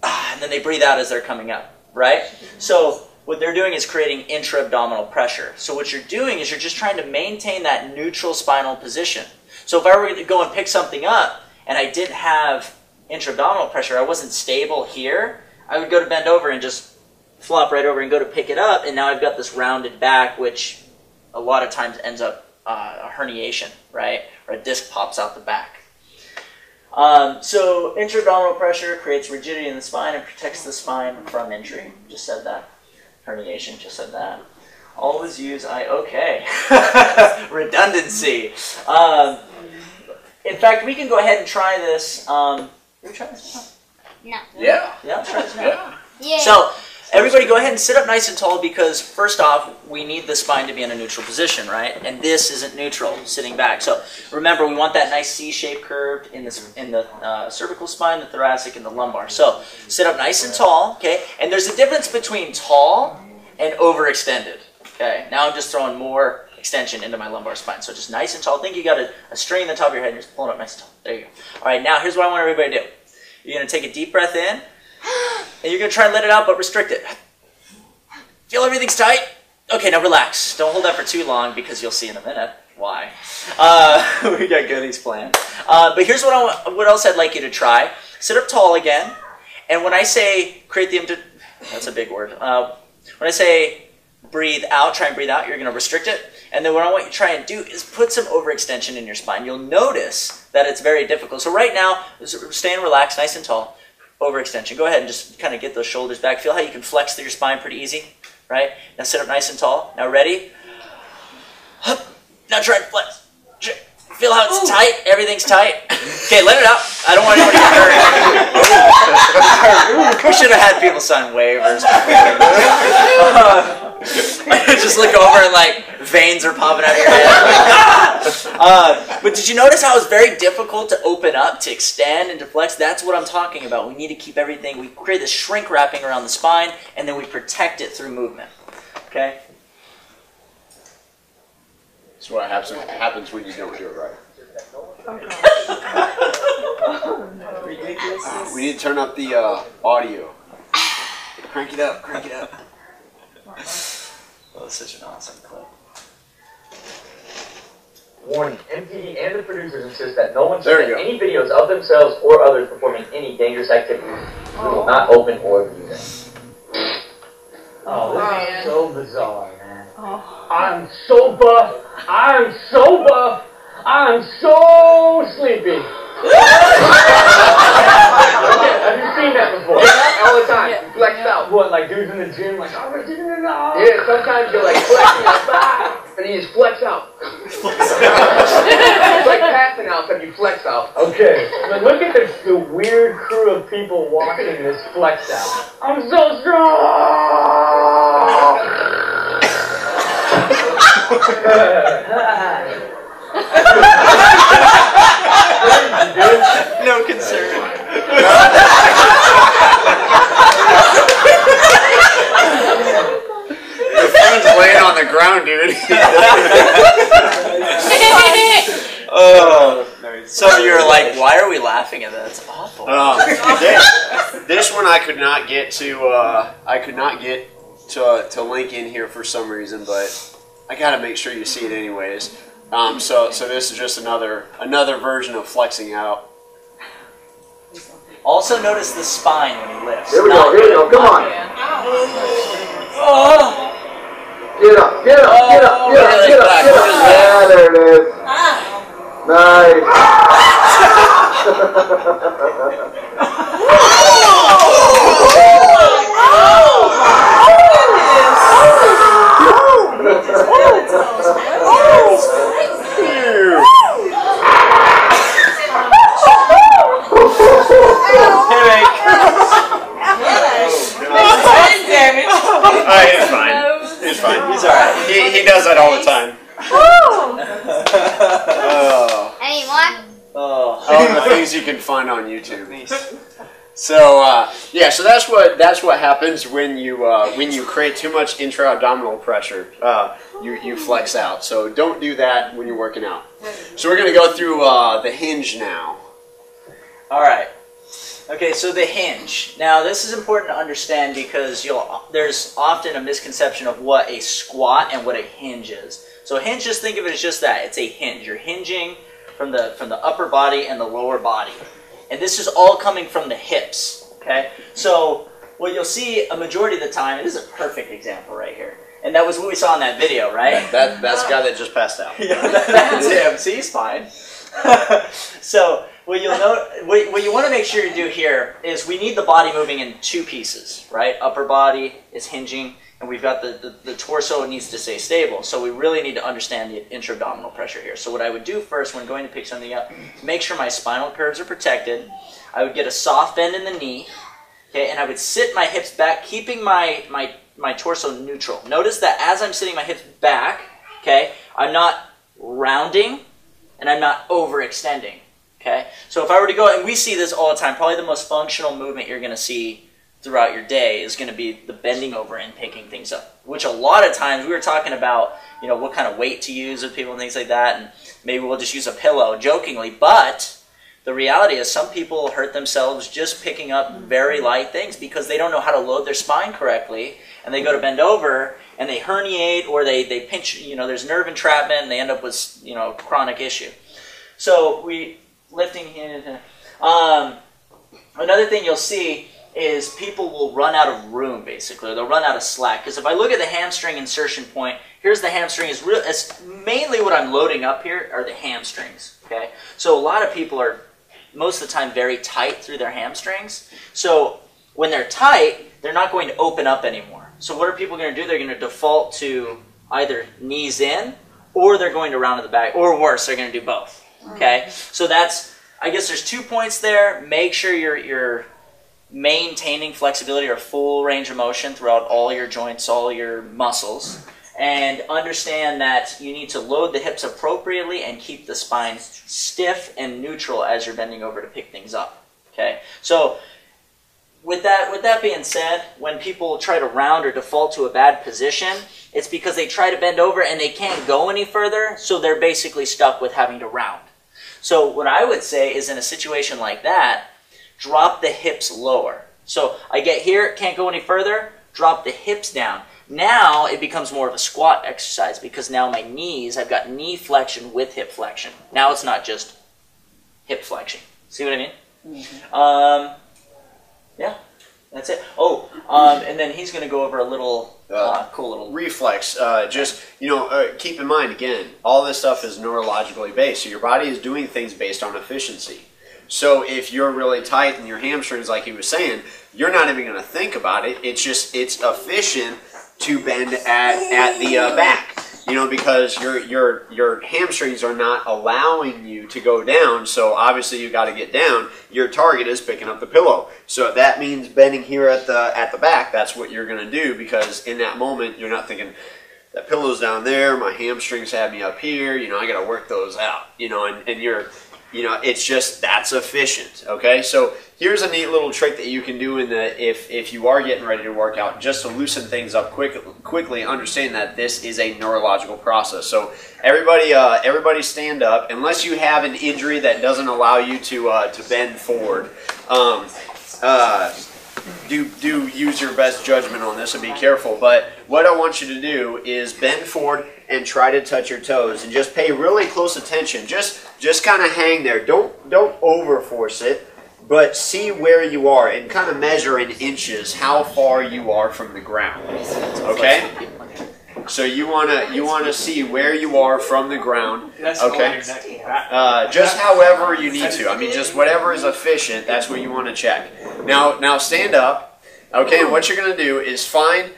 and then they breathe out as they're coming up, right? So what they're doing is creating intra-abdominal pressure. So what you're doing is you're just trying to maintain that neutral spinal position. So if I were to go and pick something up and I didn't have intra-abdominal pressure, I wasn't stable here, I would go to bend over and just flop right over and go to pick it up, and now I've got this rounded back, which a lot of times ends up a herniation, right? Or a disc pops out the back. So intra-abdominal pressure creates rigidity in the spine and protects the spine from injury. Just said that. Herniation, just said that. Always use okay. Redundancy. In fact, we can go ahead and try this. Can we try this? No. Yeah. Yeah, let's try this now. Yeah. So everybody go ahead and sit up nice and tall, because first off, we need the spine to be in a neutral position, right? And this isn't neutral, sitting back. So remember, we want that nice C-shaped curve in the cervical spine, the thoracic, and the lumbar. So sit up nice and tall, okay? And there's a difference between tall and overextended, okay? Now I'm just throwing more extension into my lumbar spine. So just nice and tall. Think you got a string in the top of your head and just pulling up nice and tall. There you go. All right, now here's what I want everybody to do. You're going to take a deep breath in, and you're going to try and let it out, but restrict it. Feel everything's tight? Okay, now relax. Don't hold that for too long, because you'll see in a minute why. We got goodies planned. But here's what else I'd like you to try. Sit up tall again, and when I say create the... That's a big word. When I say breathe out, try and breathe out, you're going to restrict it. And then what I want you to try and do is put some overextension in your spine. You'll notice that it's very difficult. So right now, staying relaxed, nice and tall. Overextension. Go ahead and just kind of get those shoulders back. Feel how you can flex through your spine pretty easy, right? Now sit up nice and tall. Now ready? Now try and flex. Feel how it's tight? Everything's tight. Okay, let it out. I don't want anybody to get hurt. We should have had people sign waivers. Just look over and like veins are popping out of your head. But did you notice how it's very difficult to open up, to extend, and to flex? That's what I'm talking about. We need to keep everything. We create this shrink wrapping around the spine, and then we protect it through movement. Okay? That's what happens when you don't do it right. We need to turn up the audio. Crank it up, crank it up. That was such an awesome clip. Warning, MPD and the producers insist that no one send any videos of themselves or others performing any dangerous activities. We will not open or view them. Oh, this is so bizarre, man. I'm so buff. I'm so buff. I'm so sleepy. Have you seen that before? Yeah, all the time. Yeah. Flexed out. What, like dudes in the gym, like, oh, we're doing it now. Yeah, sometimes you're like flexing out, and you just flex out. It's like passing out, except you flex out. Okay, but look at the weird crew of people watching this flex out. I'm so strong! No concern. Your friend's laying on the ground, dude. Some of you are like, why are we laughing at that? That's awful. This one I could not get to. To link in here for some reason, but I gotta make sure you see it anyways. So this is just another version of flexing out. Also notice the spine when he lifts. Here we go, come on. Oh. Get up, get up, get up, get up, get up, get up. Yeah, there it is. Nice. He's fine. He's fine. He's all right. He does that all the time. Any more? Oh, the things you can find on YouTube. So yeah, so that's what happens when you create too much intra-abdominal pressure. You flex out. So don't do that when you're working out. So we're going to go through the hinge now. All right. Okay, so the hinge. Now this is important to understand because there's often a misconception of what a squat and what a hinge is. So a hinge, just think of it as just that. It's a hinge. You're hinging from the upper body and the lower body. And this is all coming from the hips, okay? So what you'll see a majority of the time, and this is a perfect example right here, and that was what we saw in that video, right? That's the guy that just passed out. Yeah, that's him. See, he's fine. So what you want to make sure you do here is we need the body moving in two pieces, right? Upper body is hinging, and we've got the torso needs to stay stable. So we really need to understand the intra-abdominal pressure here. So what I would do first when going to pick something up, make sure my spinal curves are protected. I would get a soft bend in the knee, okay, and I would sit my hips back, keeping my torso neutral. Notice that as I'm sitting my hips back, okay, I'm not rounding and I'm not overextending, okay? So if I were to go, and we see this all the time, probably the most functional movement you're going to see throughout your day is going to be the bending over and picking things up, which a lot of times we were talking about, you know, what kind of weight to use with people and things like that, and maybe we'll just use a pillow jokingly, but the reality is some people hurt themselves just picking up very light things because they don't know how to load their spine correctly, and they go to bend over and they herniate or they pinch, you know, there's nerve entrapment and they end up with, you know, chronic issue. So lifting here. Another thing you'll see is people will run out of room, basically. They'll run out of slack. Because if I look at the hamstring insertion point, here's the hamstring. It's mainly what I'm loading up here are the hamstrings. Okay, so a lot of people are most of the time very tight through their hamstrings. So when they're tight, they're not going to open up anymore. So what are people going to do? They're going to default to either knees in, or they're going to round to the back, or worse, they're going to do both. Okay, so that's, I guess there's 2 points there. Make sure you're maintaining flexibility or full range of motion throughout all your joints, all your muscles, and understand that you need to load the hips appropriately and keep the spine stiff and neutral as you're bending over to pick things up. Okay, so with that being said, when people try to round or default to a bad position, it's because they try to bend over and they can't go any further, so they're basically stuck with having to round. So what I would say is in a situation like that, drop the hips lower. So I get here, can't go any further, drop the hips down. Now it becomes more of a squat exercise because now my knees, I've got knee flexion with hip flexion. Now it's not just hip flexion. See what I mean? Mm-hmm. Yeah, that's it. Oh, and then he's going to go over a little cool little reflex. Just, you know, keep in mind, again, all this stuff is neurologically based. So your body is doing things based on efficiency. So if you're really tight in your hamstrings, like he was saying, you're not even going to think about it. It's just, it's efficient to bend at the back, you know, because your hamstrings are not allowing you to go down. So obviously you got to get down. Your target is picking up the pillow. So if that means bending here at the back, that's what you're going to do, because in that moment you're not thinking, that pillow's down there, my hamstrings have me up here, you know, I got to work those out, you know, and you're, you know, it's just, that's efficient, okay? So here's a neat little trick that you can do if you are getting ready to work out, just to loosen things up quickly, understand that this is a neurological process. So everybody stand up, unless you have an injury that doesn't allow you to bend forward. Do use your best judgment on this and be careful, but what I want you to do is bend forward and try to touch your toes, and just pay really close attention. Just kind of hang there. Don't over force it, but see where you are and kind of measure in inches how far you are from the ground. Okay? So you wanna see where you are from the ground. Okay? Just however you need to. I mean, just whatever is efficient. That's what you want to check. Now stand up. Okay, and what you're gonna do is find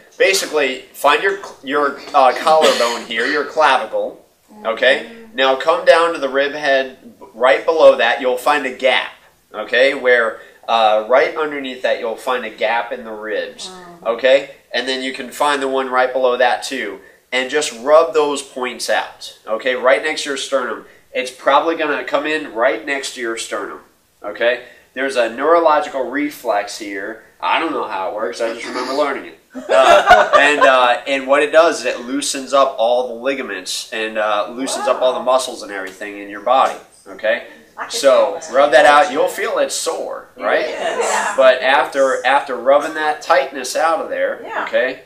your collarbone here, your clavicle. Okay. Now come down to the rib head right below that. You'll find a gap. Okay, where right underneath that, you'll find a gap in the ribs, okay? And then you can find the one right below that too. And just rub those points out, okay? Right next to your sternum. It's probably going to come in right next to your sternum, okay? There's a neurological reflex here. I don't know how it works. I just remember learning it. And what it does is it loosens up all the ligaments and loosens up all the muscles and everything in your body, okay? So rub that out. You'll feel it's sore, right? Yeah. But after rubbing that tightness out of there, okay,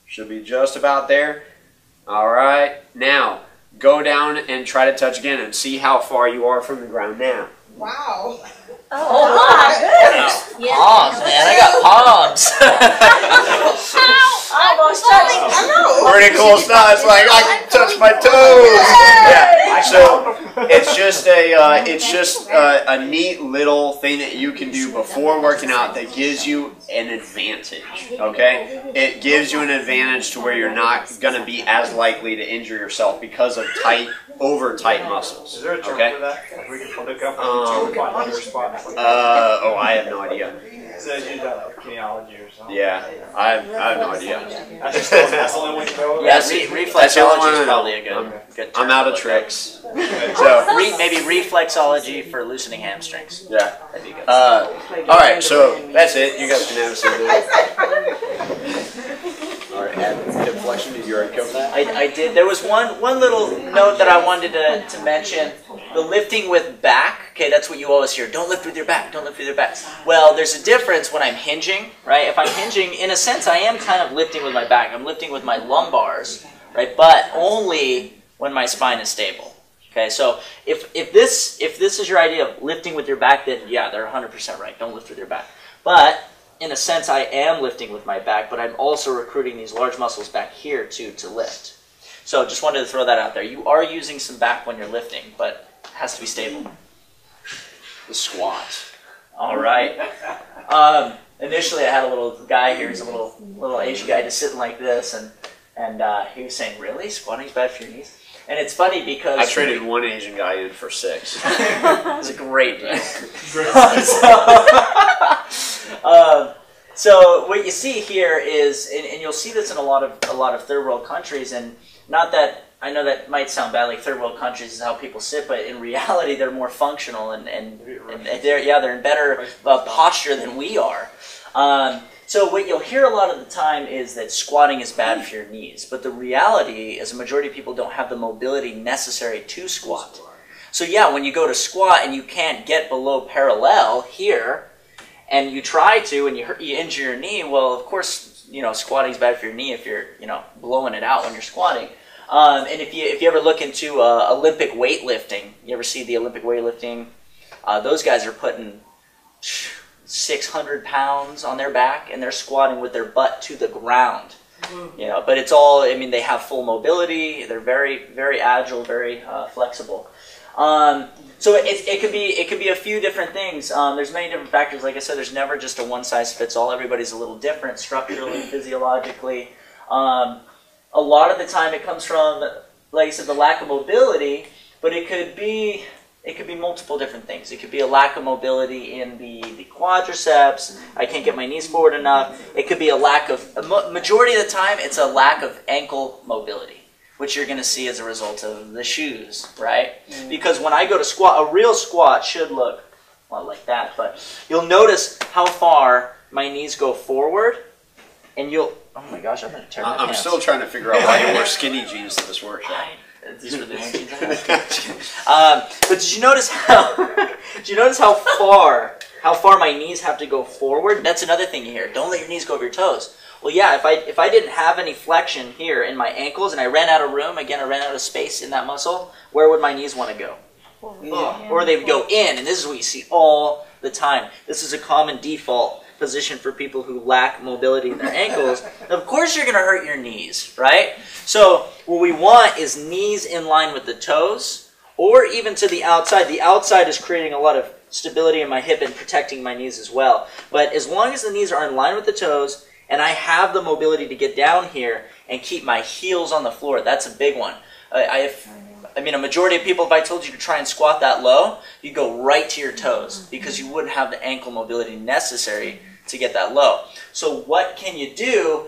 should be just about there. All right, now go down and try to touch again and see how far you are from the ground now. Wow. Oh, my goodness. Yeah. Palms, man. I got palms. Almost touching. Pretty cool stuff. It's like I can touch my toes. Yeah. So it's just a neat little thing that you can do before working out that gives you an advantage. Okay, it gives you an advantage to where you're not going to be as likely to injure yourself because of over tight muscles. Is there a term for that? Like we can look up on your spot. Oh, I have no idea. It says you done like kinesiology or something. Yeah, I have no idea. That's the only one you know. Yes, reflexology is probably a good term. I'm out of tricks. So maybe reflexology for loosening hamstrings. yeah. That'd be good. All right, so that's it. You guys can have some. All right, add hip flexion. Did you already cover that? I did. There was one little note that I wanted to mention. The lifting with back. Okay, that's what you always hear. Don't lift with your back. Don't lift with your back. Well, there's a difference when I'm hinging, right? If I'm hinging, in a sense, I am kind of lifting with my back. I'm lifting with my lumbars, right? But only when my spine is stable. Okay, so if this is your idea of lifting with your back, then yeah, they're 100% right. Don't lift with your back. But in a sense, I am lifting with my back, but I'm also recruiting these large muscles back here too to lift. So just wanted to throw that out there. You are using some back when you're lifting, but it has to be stable. The squat. All right. Initially, I had a little guy here. He's a little Asian guy just sitting like this, and he was saying, "Really, squatting's bad for your knees?" And it's funny because I traded one Asian guy in for 6. It was a great deal. So what you see here is, and you'll see this in a lot of third world countries, and not that I know that might sound bad, like third world countries is how people sit, but in reality they're more functional and they're in better posture than we are. So what you'll hear a lot of the time is that squatting is bad for your knees, but the reality is a majority of people don't have the mobility necessary to squat. So yeah, when you go to squat and you can't get below parallel here, and you try to, and you injure your knee, well, of course, squatting is bad for your knee if you're, blowing it out when you're squatting. And if you ever look into Olympic weightlifting, you ever see the Olympic weightlifting? Those guys are putting 600 pounds on their back, and they're squatting with their butt to the ground. But it's all, they have full mobility. They're very, very agile, very flexible. So it could be a few different things. There's many different factors. Like I said, there's never just a one-size-fits-all. Everybody's a little different structurally, physiologically. A lot of the time it comes from, like I said, the lack of mobility, but it could be multiple different things. It could be a lack of mobility in the quadriceps. I can't get my knees forward enough. It could be a lack of, majority of the time, it's a lack of ankle mobility, which you're going to see as a result of the shoes, right? Because when I go to squat, a real squat should look well, like that, but you'll notice how far my knees go forward, and you'll, oh my gosh, I'm going to tear my pants. I'm still trying to figure out why you wear skinny jeans to this workshop. These were the only jeans I had. But did you notice how far my knees have to go forward? That's another thing you hear. Don't let your knees go over your toes. Well, yeah, if I didn't have any flexion here in my ankles and I ran out of room, again, I ran out of space in that muscle, where would my knees want to go? Or they would go in, and this is what you see all the time. This is a common default position for people who lack mobility in their ankles. Of course you're going to hurt your knees, right? So what we want is knees in line with the toes, or even to the outside. The outside is creating a lot of stability in my hip and protecting my knees as well. But as long as the knees are in line with the toes, and I have the mobility to get down here and keep my heels on the floor, that's a big one. I mean, a majority of people, if I told you to try and squat that low, you go right to your toes because you wouldn't have the ankle mobility necessary to get that low. So what can you do?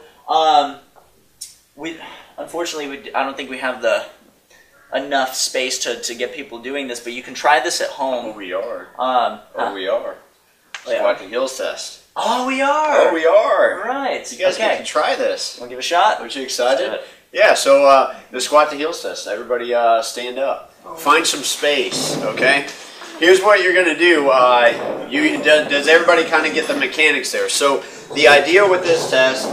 Unfortunately, I don't think we have enough space to get people doing this, but you can try this at home. Oh, we are. We are. Squat to heels test. Oh, we are. Oh, we are. Right. You guys get to try this. Want to give a shot? Aren't you excited? Yeah, so the squat to heels test. Everybody stand up. Find some space, okay? Here's what you're going to do. Does everybody kind of get the mechanics there? So the idea with this test,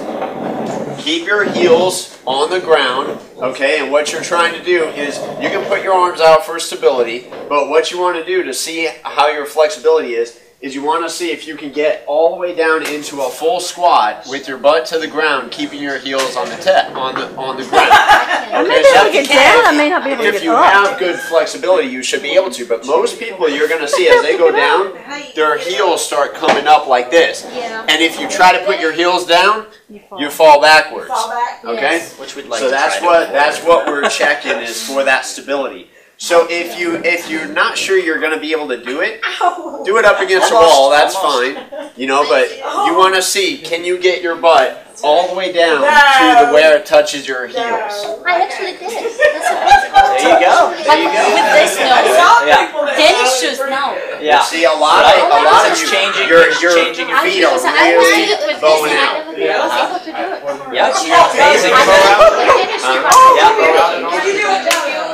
keep your heels on the ground, okay? And what you're trying to do is you can put your arms out for stability, but what you want to do to see how your flexibility is you want to see if you can get all the way down into a full squat with your butt to the ground, keeping your heels on the on the ground. I may be able to get down. I may not be able to get up. If you have good flexibility, you should be able to. But most people, you're going to see as they go down, their heels start coming up like this. Yeah. And if you try to put your heels down, you fall backwards. Fall back. Okay. Yes. Which we'd like So to that's what we're checking is for that stability. So if you're not sure you're going to be able to do it up against the wall. That's fine, you know. But you want to see, can you get your butt all the way down to where it touches your heels? I actually did. There you go. There you go. With this, no. Yeah. Tennis shoes, no. Yeah. See, a lot of you, your changing your feet are I was really it with bowing this, out. and I was able to do it. Yeah, you're amazing. I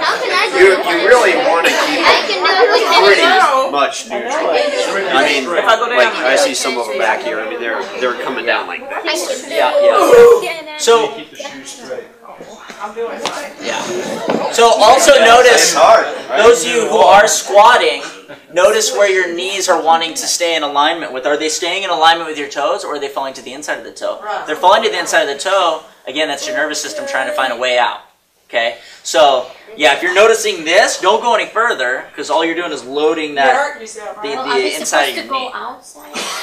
How can I do You it? really want to keep I can do it with pretty tennis shoes. much neutral. I mean, like I see some of them back here. I mean, they're coming down like that. Yeah. So So also notice, those of you who are squatting, notice where your knees are wanting to stay in alignment with. Are they staying in alignment with your toes, or are they falling to the inside of the toe? If they're falling to the inside of the toe, again, that's your nervous system trying to find a way out. Okay? So, yeah, if you're noticing this, don't go any further, because all you're doing is loading that the inside of your knee.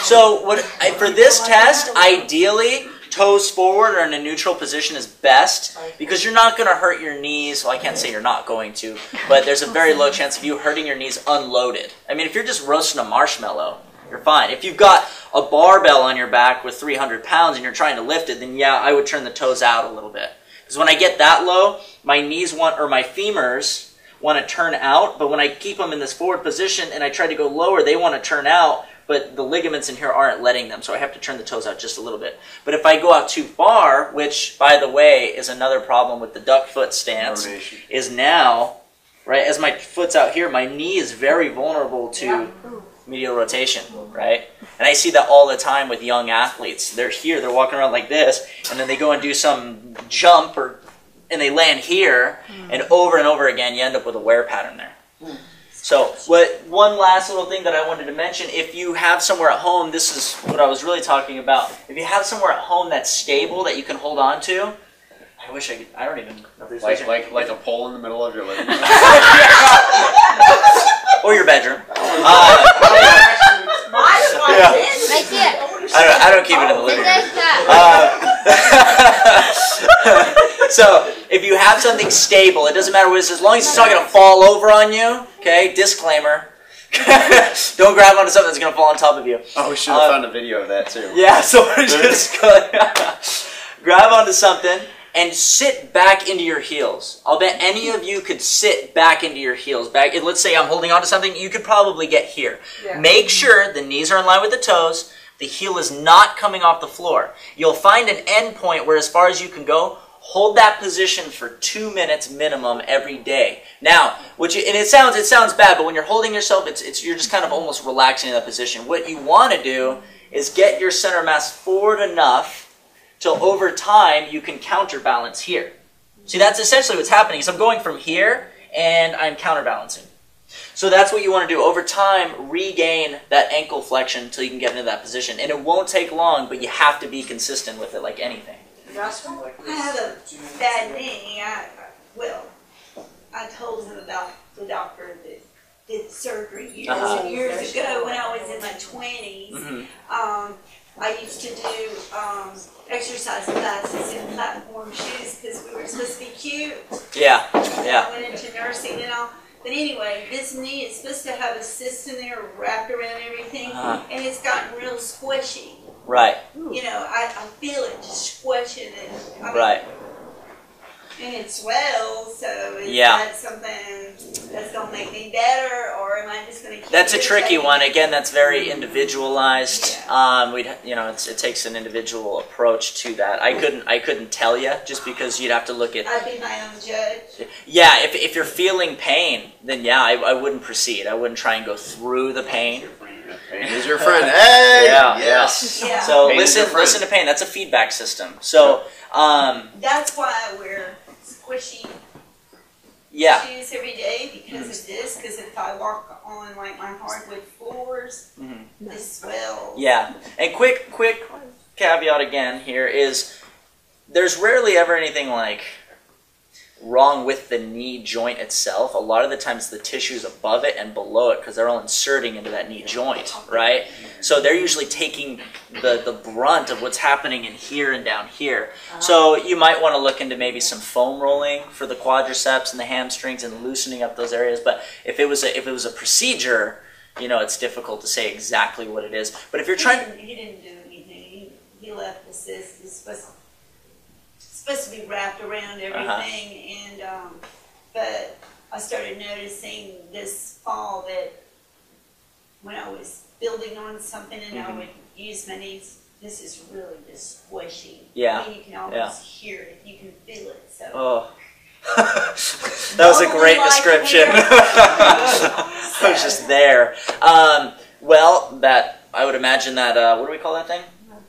So for this test, ideally, toes forward or in a neutral position is best, because you're not going to hurt your knees. Well, I can't say you're not going to, but there's a very low chance of you hurting your knees unloaded. I mean, if you're just roasting a marshmallow, you're fine. If you've got a barbell on your back with 300 pounds and you're trying to lift it, then yeah, I would turn the toes out a little bit. Because when I get that low, my knees my femurs want to turn out, but when I keep them in this forward position and I try to go lower, they want to turn out, but the ligaments in here aren't letting them, so I have to turn the toes out just a little bit. But if I go out too far, which, by the way, is another problem with the duck foot stance, is now, right, as my foot's out here, my knee is very vulnerable to medial rotation, right? And I see that all the time with young athletes. They're here, they're walking around like this, and then they go and do some jump, and they land here, and over again, you end up with a wear pattern there. So, one last little thing that I wanted to mention, if you have somewhere at home, this is what I was really talking about. If you have somewhere at home that's stable that you can hold on to, I wish I could, I don't even know if there's like a pole in the middle of your living room. or your bedroom. Right here. I don't keep it in the living room. So, if you have something stable, it doesn't matter what it is, as long as it's not going to fall over on you, okay, disclaimer, don't grab onto something that's going to fall on top of you. Oh, we should have found a video of that too. Yeah, so we're just going to grab onto something and sit back into your heels. I'll bet any of you could sit back into your heels. Let's say I'm holding onto something, you could probably get here. Yeah. Make sure the knees are in line with the toes, the heel is not coming off the floor. You'll find an end point where as far as you can go, hold that position for 2 minutes minimum every day. Now, and it sounds bad, but when you're holding yourself, you're just kind of almost relaxing in that position. What you want to do is get your center mass forward enough till over time you can counterbalance here. See, that's essentially what's happening. So I'm going from here and I'm counterbalancing. So that's what you want to do. Over time, regain that ankle flexion until you can get into that position. And it won't take long, but you have to be consistent with it like anything. I have a bad knee. I told him about the doctor that did surgery years and years ago when I was in my 20s. I used to do exercise classes in platform shoes because we were supposed to be cute. Yeah, I yeah. went into nursing and all. But anyway, this knee is supposed to have a cyst in there wrapped around everything, and it's gotten real squishy. Right, You know, I feel it just squishing, and I mean, right. and it swells. So is Yeah. that something that's gonna make me better, or am I just gonna keep That's a tricky irritating one. it? Again, that's very individualized. It takes an individual approach to that. I couldn't tell you just because you'd have to look at. I'd be my own judge. Yeah, if you're feeling pain, then yeah, I wouldn't proceed. I wouldn't try and go through the pain. Pain is your friend. Hey! Yeah, Yes. Yeah. So Pain is your friend. listen to pain. That's a feedback system. So That's why I wear squishy yeah. shoes every day because of this. Because if I walk on like my hardwood floors, they swell. Yeah, and quick caveat again here is there's rarely ever anything like wrong with the knee joint itself. A lot of the times the tissues above it and below it because they're all inserting into that knee joint, right? So they're usually taking the brunt of what's happening in here and down here. So you might want to look into maybe some foam rolling for the quadriceps and the hamstrings and loosening up those areas. But if it was a procedure, you know, it's difficult to say exactly what it is. But if you're trying to... He didn't do anything. He left the cyst. It's supposed to be wrapped around everything, and but I started noticing this fall that when I was building on something and I would use my knees, this is really just squishy. Yeah. I mean, you can almost hear it. You can feel it. So. Oh. That was a great description. I was just there. Well, I would imagine that, what do we call that thing?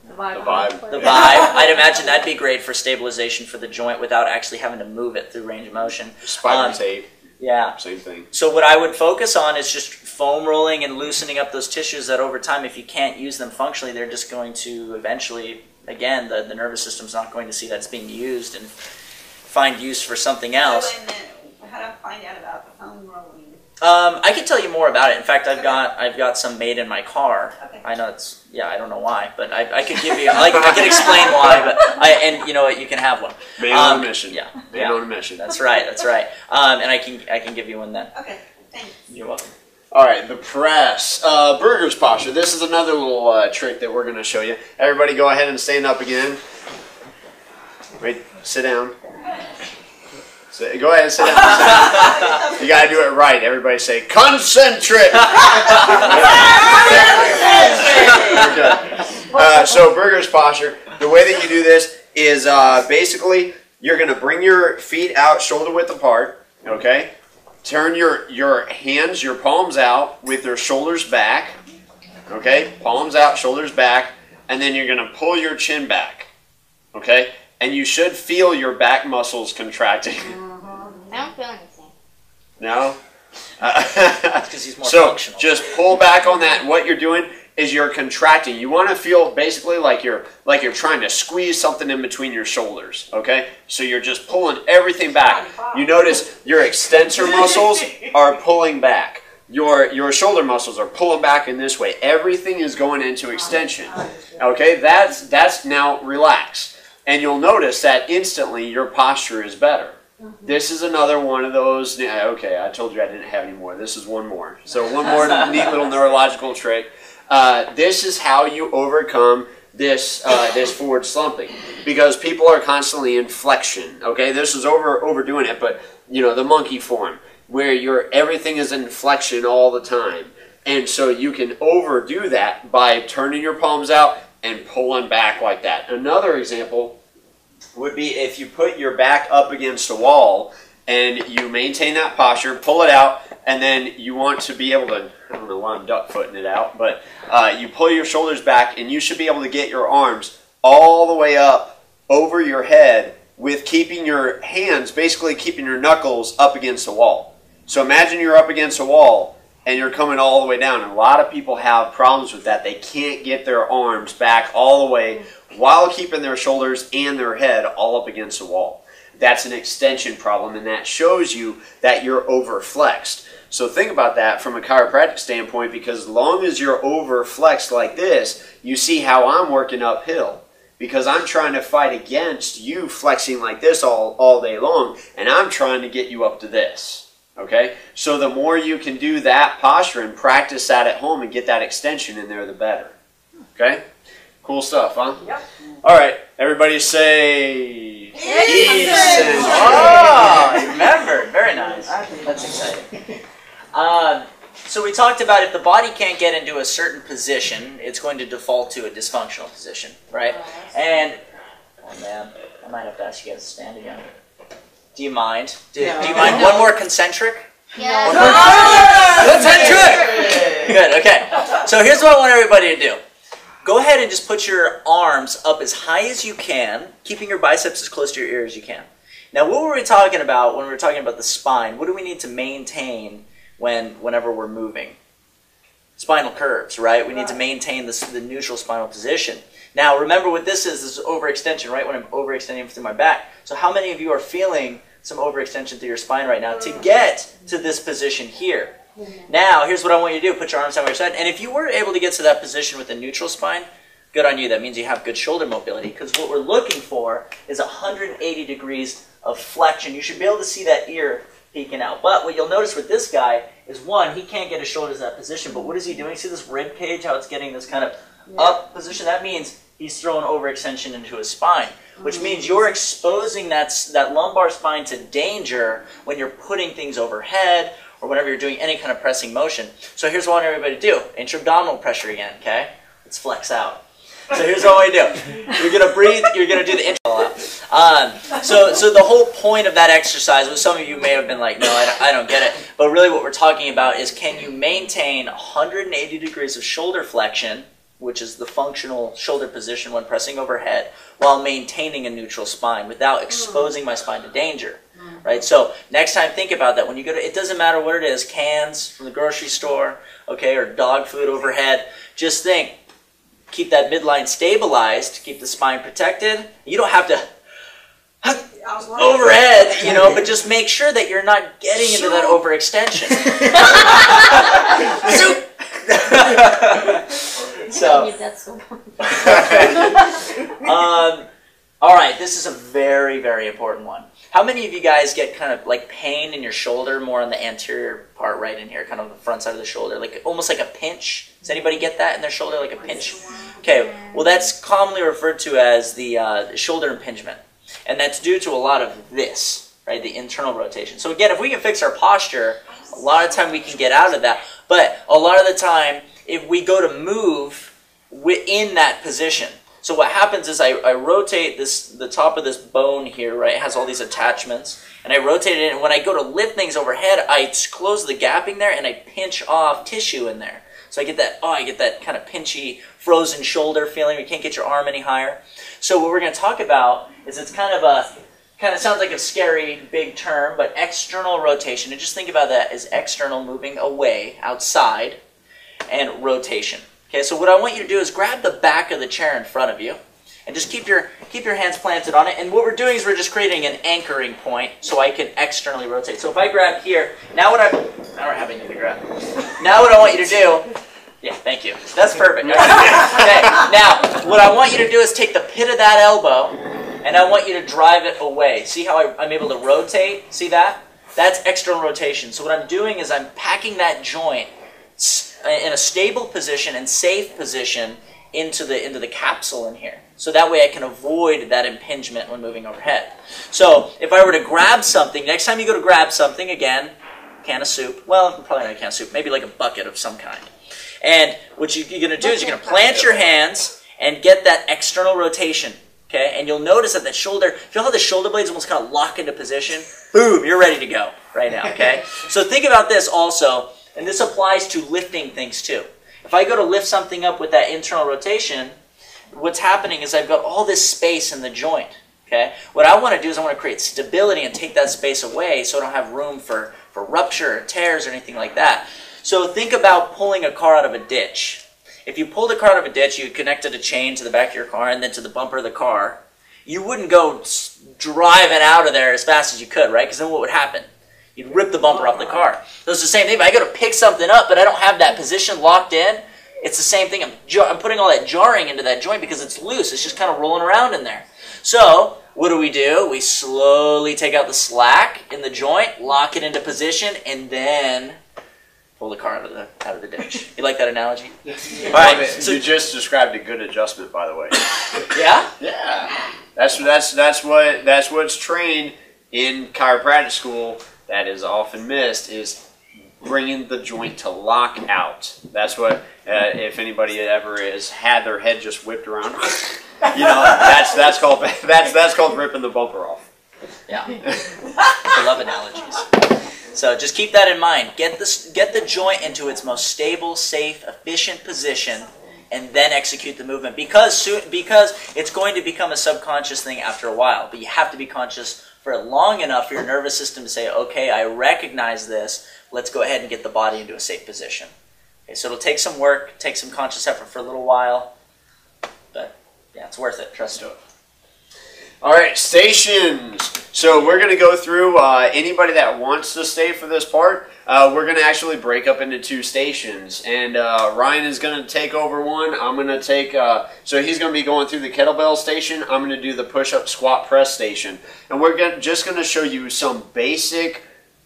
The vibe. The vibe. I'd imagine that'd be great for stabilization for the joint without actually having to move it through range of motion. Spider tape. Yeah. Same thing. So what I would focus on is just foam rolling and loosening up those tissues that over time, if you can't use them functionally, they're just going to eventually, again, the nervous system's not going to see that it's being used and find use for something else. So wait a minute. How do I find out about the foam rolling? I can tell you more about it. In fact, I've got some made in my car. Okay. I know I don't know why, but I could give you, I can explain why, but and you know what, you can have one. Man on a mission. Yeah. Man on a mission. That's right. And I can give you one then. Okay, thanks. You're welcome. All right, the press. Burger's posture. This is another little trick that we're going to show you. Everybody go ahead and stand up again. Wait, sit down. Go ahead and sit down. You got to do it right. Everybody say, concentrate. We're good. So Burger's posture, the way that you do this is basically you're going to bring your feet out shoulder width apart, okay? Turn your hands, your palms out with your shoulders back, okay? Palms out, shoulders back, and then you're going to pull your chin back, okay? And you should feel your back muscles contracting. I don't feel anything. No? Because he's more So functional. just pull back on that. What you're doing is you're contracting. You want to feel basically like you're trying to squeeze something in between your shoulders. Okay? So you're just pulling everything back. You notice your extensor muscles are pulling back. Your shoulder muscles are pulling back in this way. Everything is going into extension. Okay? That's now relax. And you'll notice that instantly your posture is better. This is another one of those. Okay, I told you I didn't have any more. This is one more. So one more neat little neurological trick. This is how you overcome this forward slumping, because people are constantly in flexion. Okay, this is overdoing it, but you know, the monkey form where everything is in flexion all the time, and so you can overdo that by turning your palms out and pulling back like that. Another example would be if you put your back up against a wall and you maintain that posture, pull it out, and then you want to be able to, I don't know why I'm duck footing it out, but you pull your shoulders back and you should be able to get your arms all the way up over your head with keeping your hands, basically keeping your knuckles up against the wall. So imagine you're up against a wall and you're coming all the way down. And a lot of people have problems with that. They can't get their arms back all the way while keeping their shoulders and their head all up against the wall. That's an extension problem, and that shows you that you're overflexed. So think about that from a chiropractic standpoint, because as long as you're overflexed like this, you see how I'm working uphill. because I'm trying to fight against you flexing like this all day long, and I'm trying to get you up to this. Okay? So the more you can do that posture and practice that at home and get that extension in there, the better. Okay? Cool stuff, huh? Yep. All right, everybody say Eason. Oh, you remembered. Very nice. That's exciting. So we talked about if the body can't get into a certain position, it's going to default to a dysfunctional position, right? And, oh man, I might have to ask you guys to stand again. Do you mind? Do you mind one more concentric? Yeah. Concentric! Good, okay. So here's what I want everybody to do. Go ahead and just put your arms up as high as you can, keeping your biceps as close to your ear as you can. Now, what were we talking about when we were talking about the spine? What do we need to maintain whenever we're moving? Spinal curves, right? We need to maintain the neutral spinal position. Now, remember what this is overextension, right? When I'm overextending through my back. So how many of you are feeling some overextension through your spine right now to get to this position here? Now, here's what I want you to do. Put your arms down by your side. And if you were able to get to that position with a neutral spine, good on you. That means you have good shoulder mobility, because what we're looking for is 180 degrees of flexion. You should be able to see that ear peeking out. But what you'll notice with this guy is, one, he can't get his shoulders in that position. But what is he doing? See this rib cage, how it's getting this kind of up position? That means he's throwing overextension into his spine, which means you're exposing that lumbar spine to danger when you're putting things overhead or whenever you're doing any kind of pressing motion. So here's what I want everybody to do. Intra-abdominal pressure again, okay? Let's flex out. So here's what I want you to do. You're going to breathe, you're going to do the intra out. So the whole point of that exercise, which some of you may have been like, no, I don't get it. But really what we're talking about is, can you maintain 180 degrees of shoulder flexion, which is the functional shoulder position when pressing overhead, while maintaining a neutral spine without exposing my spine to danger. Right? So next time, think about that. When you go to, it doesn't matter what it is, cans from the grocery store, okay, or dog food overhead, just think, keep that midline stabilized, keep the spine protected. You don't have to overhead, you know, but just make sure that you're not getting into that overextension. All right, this is a very, very important one. How many of you guys get kind of like pain in your shoulder, more on the anterior part right in here, kind of the front side of the shoulder, like almost like a pinch? Does anybody get that in their shoulder, like a pinch? Okay, well that's commonly referred to as the shoulder impingement. And that's due to a lot of this, right, the internal rotation. So again, if we can fix our posture, a lot of the time we can get out of that. But a lot of the time, if we go to move in that position, so what happens is I rotate the top of this bone here, right? It has all these attachments. And I rotate it, and when I go to lift things overhead, I close the gapping there, and I pinch off tissue in there. So I get that kind of pinchy, frozen shoulder feeling. You can't get your arm any higher. So what we're going to talk about is, it's kind of sounds like a scary big term, but external rotation. And just think about that as external, moving away, outside, and rotation. Okay, so what I want you to do is grab the back of the chair in front of you and just keep your hands planted on it. And what we're doing is we're just creating an anchoring point so I can externally rotate. So if I grab here, I don't have anything to grab. Now what I want you to do, yeah, thank you. That's perfect. Okay, now what I want you to do is take the pit of that elbow and I want you to drive it away. See how I'm able to rotate? See that? That's external rotation. So what I'm doing is I'm packing that joint in a stable position and safe position into the capsule in here. So that way I can avoid that impingement when moving overhead. So if I were to grab something, next time you go to grab something, again, can of soup, well, probably not a can of soup, maybe like a bucket of some kind. And what you're going to do is you're going to plant your hands and get that external rotation. Okay? And you'll notice that shoulder, feel how the shoulder blades almost kind of lock into position? Boom, you're ready to go right now, okay? So think about this also. And this applies to lifting things too. If I go to lift something up with that internal rotation, what's happening is I've got all this space in the joint. Okay? What I want to do is I want to create stability and take that space away so I don't have room for rupture or tears or anything like that. So think about pulling a car out of a ditch. If you pulled a car out of a ditch, you connected a chain to the back of your car and then to the bumper of the car, you wouldn't go driving out of there as fast as you could, right? Because then what would happen? You'd rip the bumper off the car. So it's the same thing. If I go to pick something up, but I don't have that position locked in, It's the same thing. I'm putting all that jarring into that joint because it's loose. It's just kind of rolling around in there. So what do? We slowly take out the slack in the joint, lock it into position, and then pull the car out of the ditch. You like that analogy? All right. So you just described a good adjustment, by the way. Yeah? Yeah. That's what's trained in chiropractic school that is often missed, is bringing the joint to lock out. That's what, if anybody ever has had their head just whipped around, that's called ripping the bumper off. Yeah. I love analogies. So just keep that in mind. Get the joint into its most stable, safe, efficient position, and then execute the movement. Because it's going to become a subconscious thing after a while. But you have to be conscious for it long enough for your nervous system to say, okay, I recognize this. Let's go ahead and get the body into a safe position. Okay, so it'll take some work, take some conscious effort for a little while. But yeah, it's worth it. Trust me. All right, stations. So we're going to go through anybody that wants to stay for this part. We're going to actually break up into 2 stations. And Ryan is going to take over one. I'm going to take, so he's going to be going through the kettlebell station. I'm going to do the push-up squat press station. And we're just going to show you some basic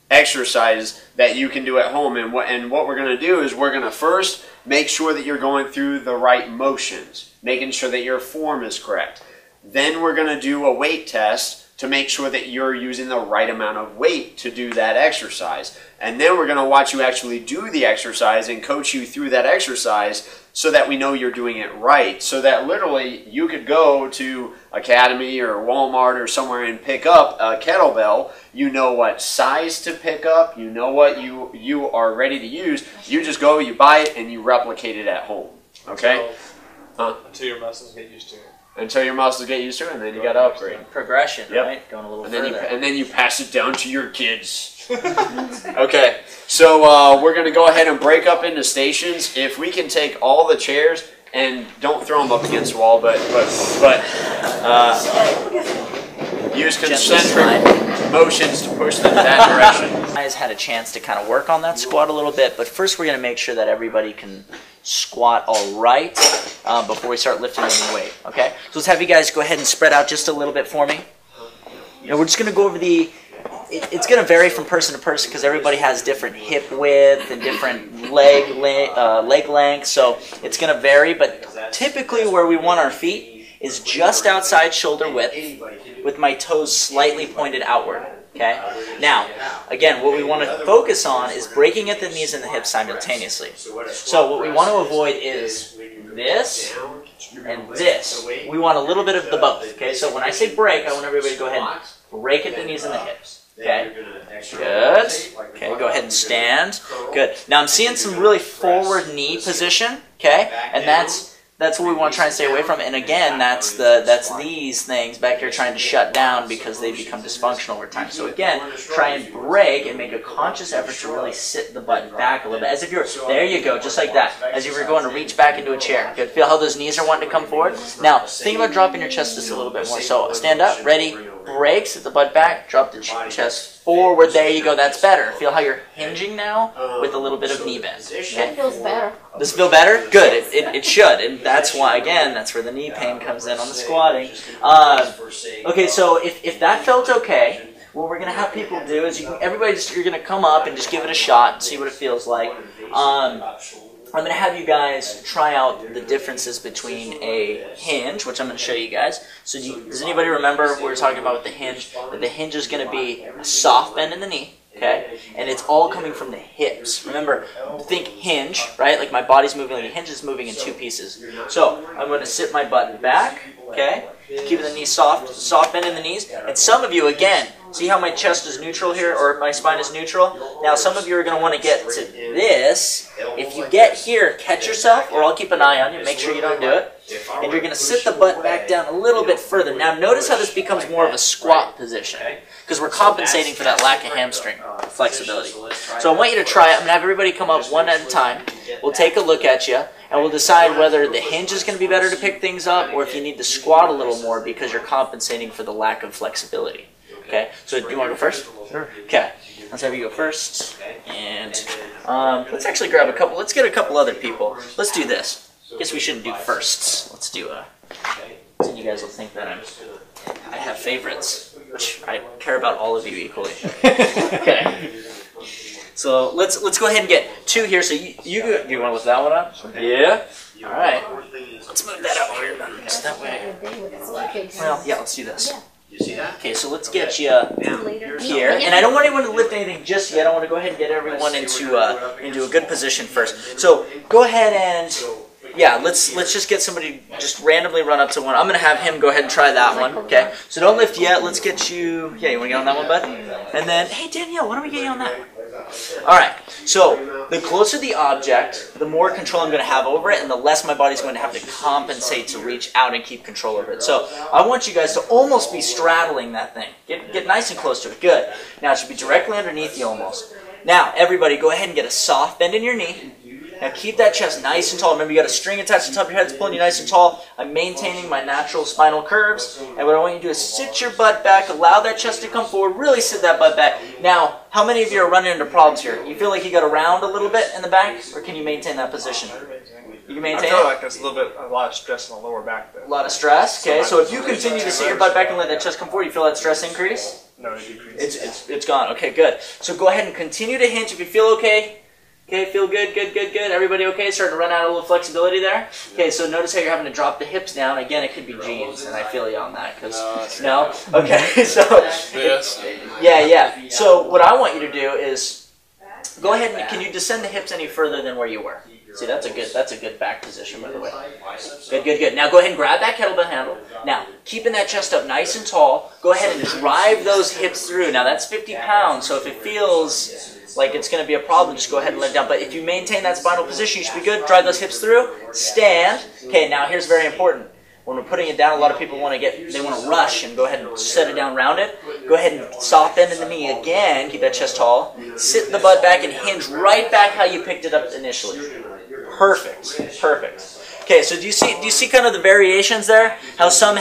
exercise that you can do at home. And what we're going to do is we're going to first make sure that you're going through the right motions, making sure that your form is correct. Then we're going to do a weight test to make sure that you're using the right amount of weight to do that exercise. And then we're going to watch you actually do the exercise and coach you through that exercise so that we know you're doing it right. So that literally you could go to Academy or Walmart or somewhere and pick up a kettlebell. You know what size to pick up. You know what you are ready to use. You just go, you buy it, and you replicate it at home. Okay? Until your muscles get used to it. Until your muscles get used to it, and then you got to upgrade. Progression, Yep. right? Going a little And further. then you pass it down to your kids. Okay, so we're going to go ahead and break up into stations. If we can take all the chairs and don't throw them up against the wall, but use concentric motions to push them in that direction. Guys had a chance to kind of work on that squat a little bit, but first we're going to make sure that everybody can squat all right before we start lifting any weight. Okay, so let's have you guys go ahead and spread out just a little bit for me. We're just going to go over the. It's going to vary from person to person because everybody has different hip width and different leg length, so it's going to vary. But typically, where we want our feet is just outside shoulder width, with my toes slightly pointed outward. Okay. Now, again, what we want to focus on is breaking at the knees and the hips simultaneously. So what we want to avoid is this and this. We want a little bit of the both. Okay. So when I say break, I want everybody to go ahead and break at the knees and the hips. Okay. Good. Okay. Go ahead and stand. Good. Now I'm seeing some really forward knee position. Okay. And that's what we want to try and stay away from. And again, that's these things back here trying to shut down because they become dysfunctional over time. So again, try and break and make a conscious effort to really sit the butt back a little bit. As if you're, there you go, just like that. As if you're going to reach back into a chair. Good. Feel how those knees are wanting to come forward? Now, think about dropping your chest just a little bit more. So stand up, ready, break, sit the butt back, drop the chest forward. There you go. That's better. Feel how you're hinging now with a little bit of knee bend. Okay. It feels better. Does it feel better? Good. It should. And that's why, again, that's where the knee pain comes in on the squatting. Okay, so if that felt okay, what we're going to have people do is you're going to come up and just give it a shot and see what it feels like. I'm going to have you guys try out the differences between a hinge, which I'm going to show you guys. So does anybody remember what we were talking about with the hinge? That the hinge is going to be a soft bend in the knee. Okay, and it's all coming from the hips. Remember, think hinge, right? Like my body's moving, like a hinge is moving in 2 pieces. So I'm going to sit my butt back, okay? Keeping the knees soft bend in the knees. And some of you, again, see how my chest is neutral here, or my spine is neutral? Now some of you are going to want to get to this. If you get here, catch yourself, or I'll keep an eye on you, make sure you don't do it. And you're going to sit the butt back down a little bit further. Now notice how this becomes more of a squat position, because we're compensating for that lack of hamstring flexibility. So I want you to try it. I'm going to have everybody come up one at a time. We'll take a look at you, and we'll decide whether the hinge is going to be better to pick things up, or if you need to squat a little more because you're compensating for the lack of flexibility. Okay, so do you want to go first? Sure. Okay, let's have you go first. And Let's actually grab a couple. Let's get a couple other people. Let's do this. Guess we shouldn't do firsts. Let's do so you guys will think that I have favorites, which I care about all of you equally. Okay. So let's go ahead and get 2 here. So you want to lift that one up? Yeah. All right. Let's move that up here. So that way. Well, yeah. Let's do this. You see that? Okay. So let's get you here, and I don't want anyone to lift anything just yet. I want to go ahead and get everyone into a good position first. So go ahead and. Yeah, let's just get somebody just randomly run up to one. I'm gonna have him go ahead and try that one. Okay, so don't lift yet. Let's get you. Yeah, you wanna get on that one, bud? And then, hey Danielle, why don't we get you on that? All right. So the closer the object, the more control I'm gonna have over it, and the less my body's going to have to compensate to reach out and keep control over it. So I want you guys to almost be straddling that thing. Get nice and close to it. Good. Now it should be directly underneath you almost. Now everybody, go ahead and get a soft bend in your knee. Now keep that chest nice and tall. Remember, you got a string attached to the top of your head. It's pulling you nice and tall. I'm maintaining my natural spinal curves. And what I want you to do is sit your butt back. Allow that chest to come forward. Really sit that butt back. Now, how many of you are running into problems here? You feel like you got to round a little bit in the back? Or can you maintain that position? You can maintain it? I feel like there's a lot of stress on the lower back there. A lot of stress? Okay, so if you continue to sit your butt back and let that chest come forward, you feel that stress increase? No, it decreases. It's gone. Okay, good. So go ahead and continue to hinge if you feel okay. Okay, feel good, good. Everybody okay? Starting to run out of a little flexibility there? Okay, so notice how you're having to drop the hips down. Again, it could be jeans, and I feel you on that. No? Okay, so... Yeah. So what I want you to do is go ahead and... Can you descend the hips any further than where you were? See, that's a good back position, by the way. Good. Now go ahead and grab that kettlebell handle. Now, keeping that chest up nice and tall, go ahead and drive those hips through. Now, that's 50 pounds, so if it feels like it's going to be a problem, just go ahead and let it down. But if you maintain that spinal position, you should be good. Drive those hips through. Stand. Okay, now here's very important. When we're putting it down, a lot of people want to rush and go ahead and set it down, round it. Go ahead and soft bend in the knee again. Keep that chest tall. Sit the butt back and hinge right back how you picked it up initially. Perfect. Okay, so do you see kind of the variations there? How some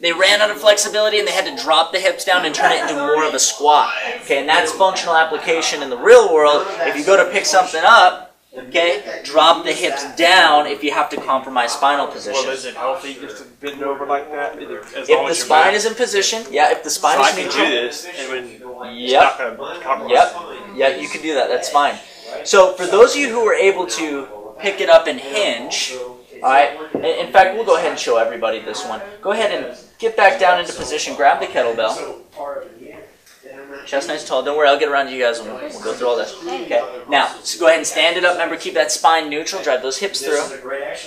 they ran out of flexibility and they had to drop the hips down and turn it into more of a squat. Okay, and that's functional application in the real world. If you go to pick something up, okay, drop the hips down if you have to compromise spinal position. Well, is it healthy just to bend over like that? If the spine is in position, yeah, if the spine is in position. I can do this, and yep. It's not going to compromise. Yeah, you can do that. That's fine. So for those of you who are able to pick it up and hinge, all right, in fact, we'll go ahead and show everybody this one. Go ahead and get back down into position. Grab the kettlebell. Chest nice and tall. Don't worry, I'll get around to you guys and we'll go through all this. Okay. Now, so go ahead and stand it up. Remember, keep that spine neutral. Drive those hips through.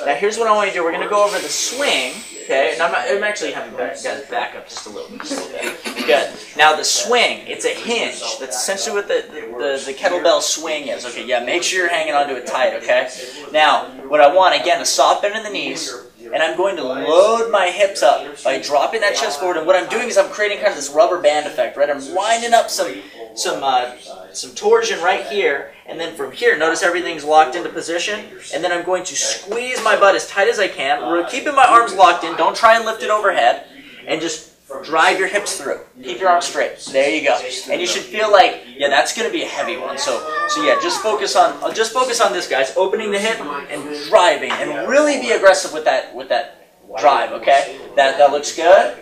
Now, here's what I want you to do. We're going to go over the swing. Okay. And I'm actually having you guys back up just a little bit. Good. Now, the swing, it's a hinge. That's essentially what the kettlebell swing is. Okay. Yeah, make sure you're hanging onto it tight. Okay. Now, what I want, again, a soft bend in the knees. And I'm going to load my hips up by dropping that chest forward. And what I'm doing is I'm creating kind of this rubber band effect, right? I'm winding up some torsion right here. And then from here, notice everything's locked into position. And then I'm going to squeeze my butt as tight as I can. We're keeping my arms locked in. Don't try and lift it overhead. And just drive your hips through. Keep your arms straight. There you go. And you should feel like, yeah, that's going to be a heavy one. So yeah, just focus on this, guys. Opening the hip and driving, and really be aggressive with that drive. Okay, that looks good.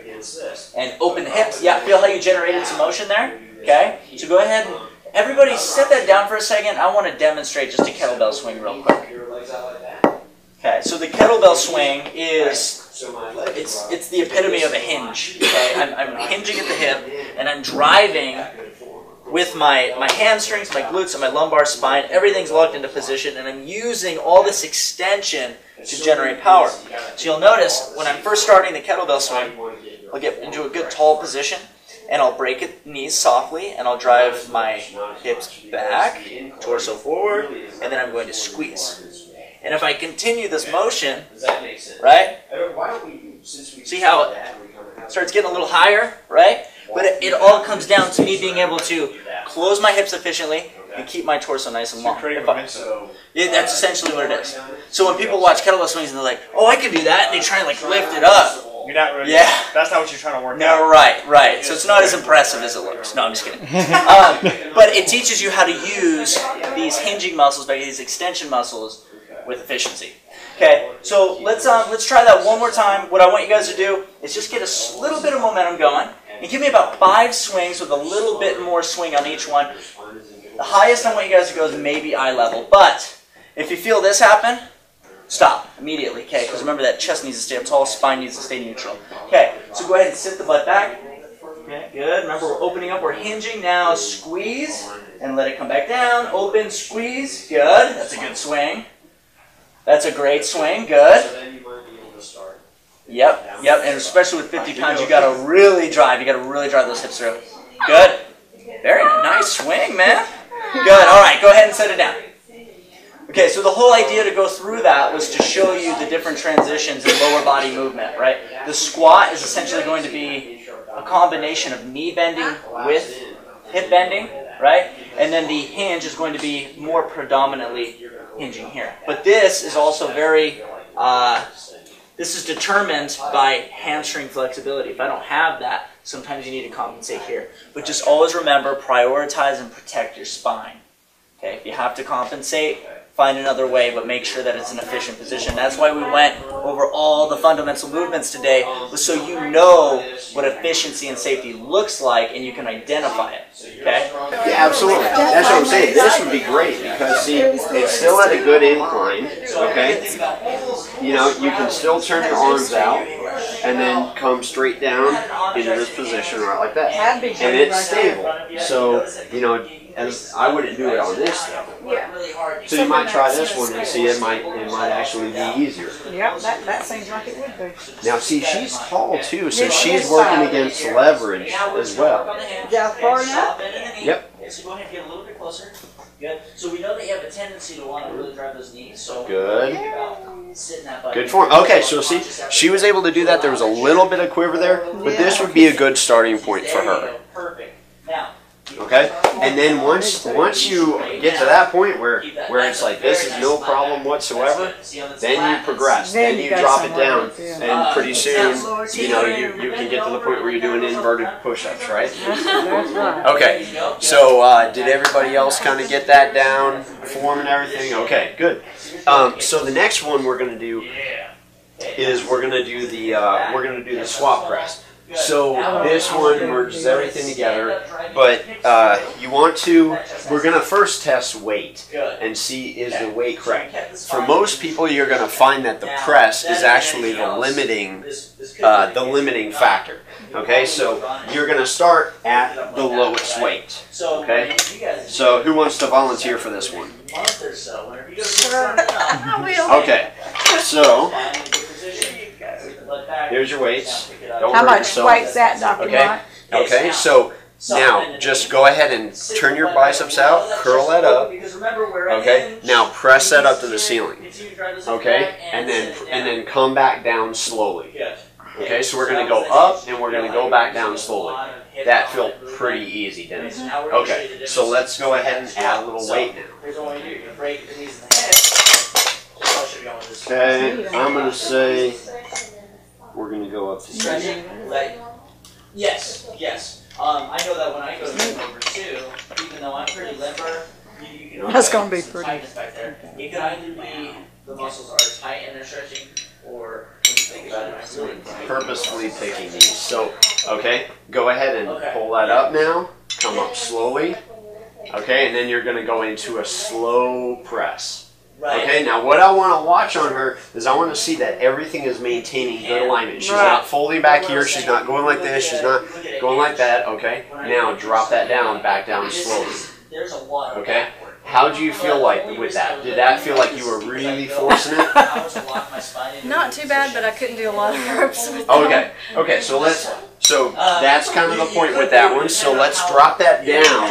And open the hips. Yeah, feel how you generated some motion there. Okay, so go ahead and everybody set that down for a second. I want to demonstrate just a kettlebell swing real quick. Okay, so the kettlebell swing is. It's the epitome of a hinge. Okay? I'm hinging at the hip, and I'm driving with my hamstrings, my glutes, and my lumbar spine. Everything's locked into position, and I'm using all this extension to generate power. So you'll notice, when I'm first starting the kettlebell swing, I'll get into a good tall position, and I'll break the knees softly, and I'll drive my hips back, torso forward, and then I'm going to squeeze. And if I continue this motion, right, see how it starts getting a little higher, right? But it all comes down to me being able to close my hips efficiently and keep my torso nice and long. Yeah, that's essentially what it is. So when people watch kettlebell swings and they're like, oh, I can do that, and they try and like lift it up. You're not really. Yeah. That's not what you're trying to work out. No, right. So it's not as impressive as it looks. No, I'm just kidding. But it teaches you how to use these hinging muscles, back these extension muscles with efficiency. Okay, so let's try that one more time. What I want you guys to do is just get a little bit of momentum going and give me about 5 swings with a little bit more swing on each one. The highest I want you guys to go is maybe eye level, but if you feel this happen, stop immediately, okay? Because remember that chest needs to stay up tall, spine needs to stay neutral. Okay, so go ahead and sit the butt back. Okay, good. Remember, we're opening up, we're hinging. Now squeeze and let it come back down. Open, squeeze. Good. That's a good swing. That's a great swing. Good. Yep, yep. And especially with 50 pounds, you got to really drive. You got to really drive those hips through. Good. Very nice swing, man. Good. All right, go ahead and set it down. Okay, so the whole idea to go through that was to show you the different transitions in lower body movement, right? The squat is essentially going to be a combination of knee bending with hip bending, right? And then the hinge is going to be more predominantly hinging here. But this is also very, this is determined by hamstring flexibility. If I don't have that, sometimes you need to compensate here. But just always remember, prioritize and protect your spine. Okay, if you have to compensate, find another way, but make sure that it's an efficient position. That's why we went over all the fundamental movements today, was so you know what efficiency and safety looks like and you can identify it. Okay? Yeah, absolutely. That's what I'm saying. This would be great because, see, it's still at a good incline, okay? You know, you can still turn your arms out and then come straight down into this position right like that. And it's stable. So, you know, as I wouldn't do it on this though. So you might try this one and see it might actually be easier. Yep, that seems like it would be. Now see, she's tall too, so she's working against leverage as well. Is that far enough? Yep. Okay, so go ahead and get a little bit closer. Good. So we know that you have a tendency to want to really drive those knees. So good. Sit in that butt. Good form. Okay, so see, she was able to do that. There was a little bit of quiver there, but this would be a good starting point for her. Perfect. Now. Okay, and then once you get to that point where it's like this is no problem whatsoever, then you progress, then you drop it down, and pretty soon, you know, you can get to the point where you're doing inverted push-ups, right? Okay, so did everybody else kind of get that down, form and everything? Okay, good. So the next one we're going to do is we're going to do the squat press. So this one merges everything together, but we're going to first test weight and see is the weight correct. For most people, you're going to find that the press is actually the limiting factor. Okay, so you're going to start at the lowest weight. Okay, so who wants to volunteer for this one? Okay, so here's your weights. Don't How hurt much yourself. weight's that, Dr. Okay. Okay. So now just go ahead and turn your biceps out, curl that up. Okay. Now press that up to the ceiling. Okay. And then come back down slowly. Okay. So we're going to go up and we're going to go back down slowly. That felt pretty easy, didn't it? Okay. So let's go ahead and add a little weight now. Okay. I'm going to say we're going to go up to 6. Yes, yes. I know that when I go to number 2, even though I'm pretty limber, you can That's going to be pretty. tightness back there. It could either be the muscles are tight and they're stretching, or when you think about it, it's really purposefully picking these. So, okay, go ahead and pull that up now. Come up slowly. Okay, and then you're going to go into a slow press. Okay, now what I want to watch on her is I want to see that everything is maintaining good alignment. She's not folding back here. She's not going like this. She's not going like that. Okay, now drop that down, back down slowly. Okay, how do you feel like with that? Did that feel like you were really forcing it? Not too bad, but I couldn't do a lot of ropes with Okay, okay, so that's kind of the point with that one. So let's drop that down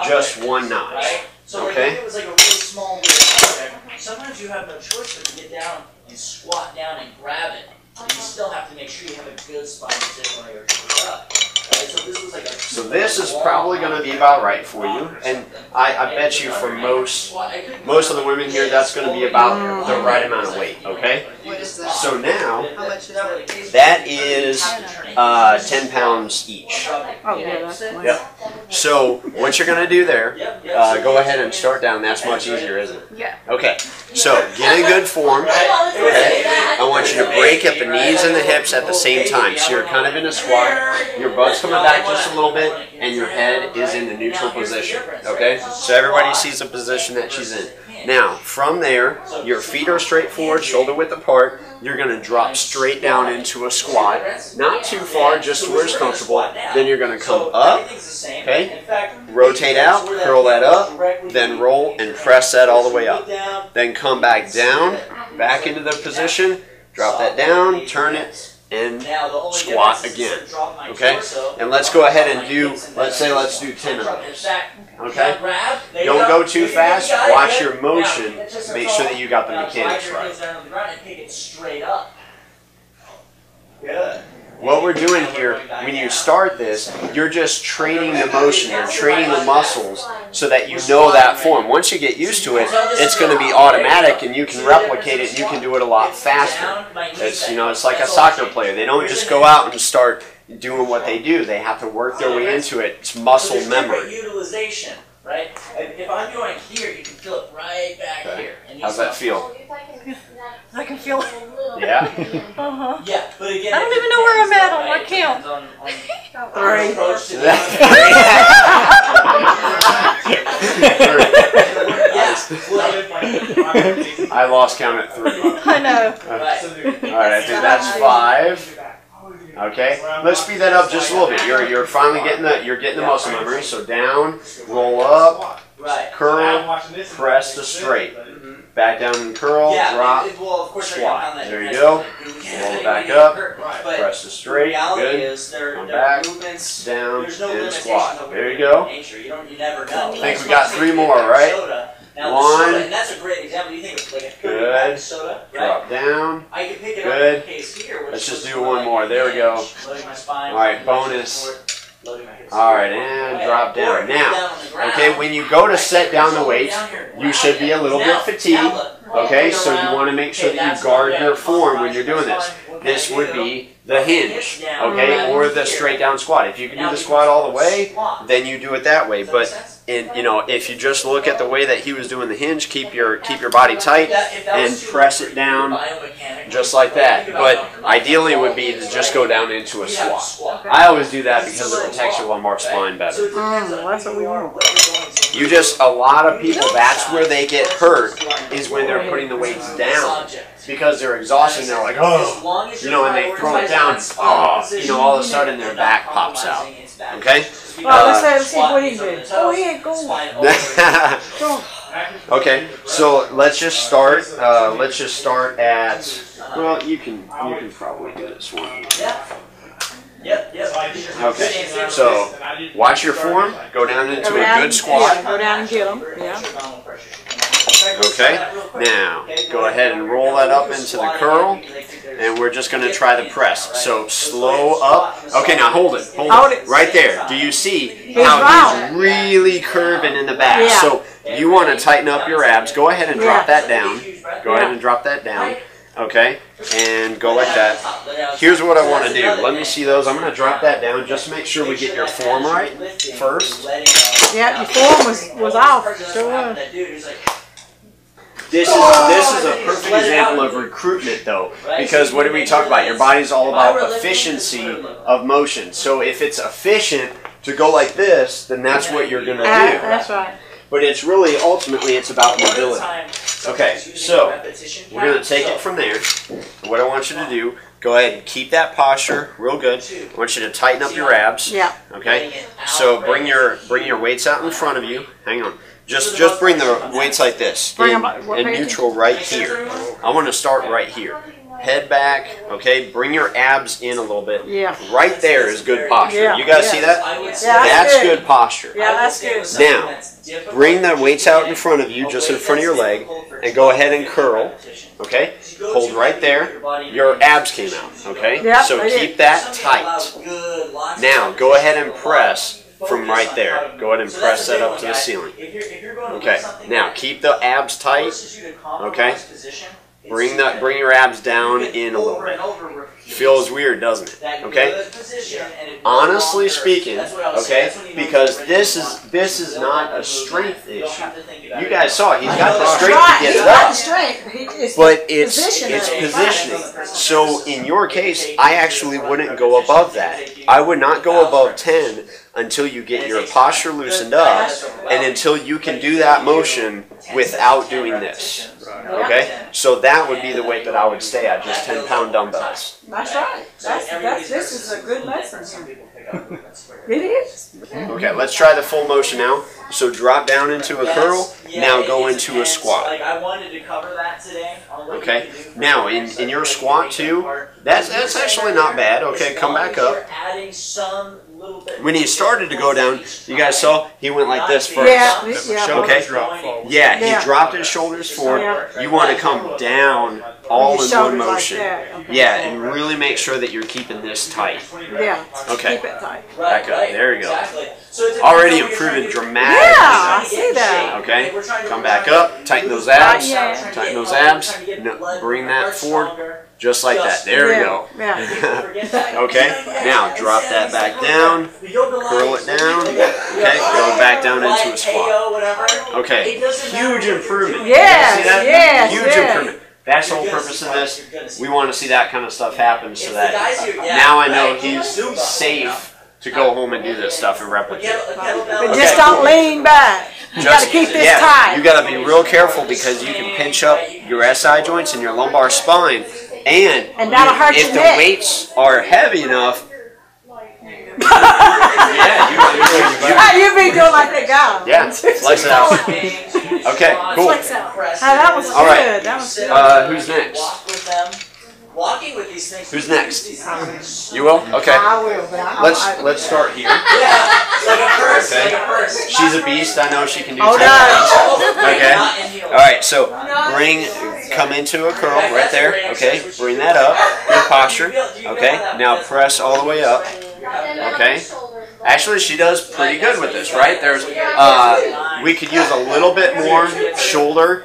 just 1 notch. So okay. It was like a really small project. Sometimes you have no choice but to get down and squat down and grab it. And you still have to make sure you have a good spine position when you're up. Right? So this was like so this is probably going to be about right for you, and I bet you for most of the women here that's going to be about the right amount of weight. Okay. So now, How much is that? that is 10 pounds each. Oh, yeah, that's fine. Yep. So what you're going to do there, go ahead and start down. That's much easier, isn't it? Yeah. Okay, so get in good form. Okay? I want you to break at the knees and the hips at the same time. So you're kind of in a squat. Your butt's coming back just a little bit, and your head is in the neutral position. Okay? So everybody sees the position that she's in. Now, from there, your feet are straight forward, shoulder width apart. You're going to drop straight down into a squat. Not too far, just where it's comfortable. Then you're going to come up, okay? Rotate out, curl that up, then roll and press that all the way up. Then come back down, back into the position, drop that down, turn it, and squat again. Okay? And let's go ahead and do, let's do 10 of those. Okay? Don't go too fast. Watch your motion. Make sure that you got the mechanics right. What we're doing here, when you start this, you're just training the motion. You're training the muscles so that you know that form. Once you get used to it, it's going to be automatic and you can replicate it and you can do it a lot faster. It's, you know, it's like a soccer player. They don't just go out and start doing what they do. They have to work their way into it. It's muscle memory. Utilization, right? If I'm going here, you can feel it right back here. How's that feel? I can feel it. Yeah? Uh-huh. Yeah, but again, I don't even know where I'm at on my count. I lost count at 3. I know. Alright, I think that's 5. Okay, let's speed that up just a little bit. You're finally getting the muscle memory. So down, roll up, curl, press to straight. Back down and curl, drop, squat. There you go. Roll it back up, press to straight. Good. Come back, down, and squat. There you go. I think we got 3 more, right? One. And that's a great example. You think of like a Good. soda, right? Drop down. I can pick it Good. up in the case here. Let's just do one more. There we go. All right, bonus. All right, and drop down. Now, okay, when you go to set down the weights, you should be a little bit fatigued. Okay, so you want to make sure that you guard your form when you're doing this. This would be the hinge, okay, or the straight down squat. If you can do the squat all the way, then you do it that way. But you know, if you just look at the way that he was doing the hinge, keep your body tight and press it down just like that. But ideally, it would be to just go down into a squat. I always do that because it protects your lumbar spine better. That's what we want. You just, a lot of people, that's where they get hurt, is when they're putting the weights down. Because they're exhausted and they're like, oh, you know, and they throw it down, oh, you know, all of a sudden their back pops out. Okay? Let's see what he did. Go ahead, go. Okay, so let's just start at, well, you can probably do this one. Okay, so watch your form, go down into a good squat. Yeah, go down and get them. Yeah. Okay, now go ahead and roll that up into the curl, and we're just going to try the press. So slow up. Okay, now hold it. Hold it. Right there. Do you see how he's really curving in the back? Yeah. So you want to tighten up your abs. Go ahead and drop that down. Go ahead and drop that down. Okay, and go like that. Here's what I want to do. Let me see those. I'm going to drop that down. Just make sure we get your form right first. Yeah, your form was off. Sure was. This is a perfect example of recruitment, though, because what do we talk about? Your body's all about efficiency of motion. So if it's efficient to go like this, then that's what you're going to do. That's right. But it's really, ultimately, it's about mobility. Okay, so we're going to take it from there. What I want you to do, go ahead and keep that posture real good. I want you to tighten up your abs. Yeah. Okay. So bring your weights out in front of you. Hang on. Just bring the weights like this in neutral right here. I want to start right here. Head back, okay? Bring your abs in a little bit. Yeah. Right there is good posture. Yeah. You guys see that? Yeah, that's good posture. Yeah, that's good. Now, bring the weights out in front of you, just in front of your leg, and go ahead and curl, okay? Hold right there. Your abs came out, okay? Yeah, so keep that tight. Now, go ahead and press from right there. Go ahead and press that up to the ceiling. Okay, now keep the abs tight, okay? Bring your abs down in a little bit. Feels weird, doesn't it? Okay. Honestly speaking, okay, because this is not a strength issue. You guys saw it. He's got the strength to get it up, but it's positioning. So in your case, I actually wouldn't go above that. I would not go above 10 until you get your posture loosened up and until you can do that motion without doing this. Okay? So that would be the weight that I would stay at, just 10-pound dumbbells. That's right. This is a good lesson. It is. Okay, let's try the full motion now. So drop down into a curl, now go into a squat. Okay, now in your squat too, that's actually not bad. Okay, come back up. When he started to go down, you guys saw he went like this first. Okay. Yeah, he dropped his shoulders forward. You want to come down all in one motion. Yeah, and really make sure that you're keeping this tight. Yeah. Okay. Keep it tight. Back up. There you go. Already improving dramatically. Yeah, I see that. Okay. Come back up. Tighten those abs. Tighten those abs. No, bring that forward. Just like that. There we go. Okay. Now drop that back down. Curl it down. Okay. Go back down into a squat. Okay. Huge improvement. Yes. Huge improvement. That's the whole purpose of this. We want to see that kind of stuff happen so that now I know he's safe to go home and do this stuff and replicate. But just don't lean back. You got to keep this tight. You got to be real careful because you can pinch up your SI joints and your lumbar spine. And that'll hurt if your the neck. weights are heavy enough, you be doing like that guy. Yeah, flex it out. Okay, cool. That was all right. good. That was good. Who's next? Walking with these things. Who's next? You will? Okay. I will, but Let's start here. Okay. She's a beast. I know she can do. Okay. All right. So come into a curl right there. Okay. Bring that up. Good posture. Okay. Now press all the way up. Okay. Actually, she does pretty good with this, right? We could use a little bit more shoulder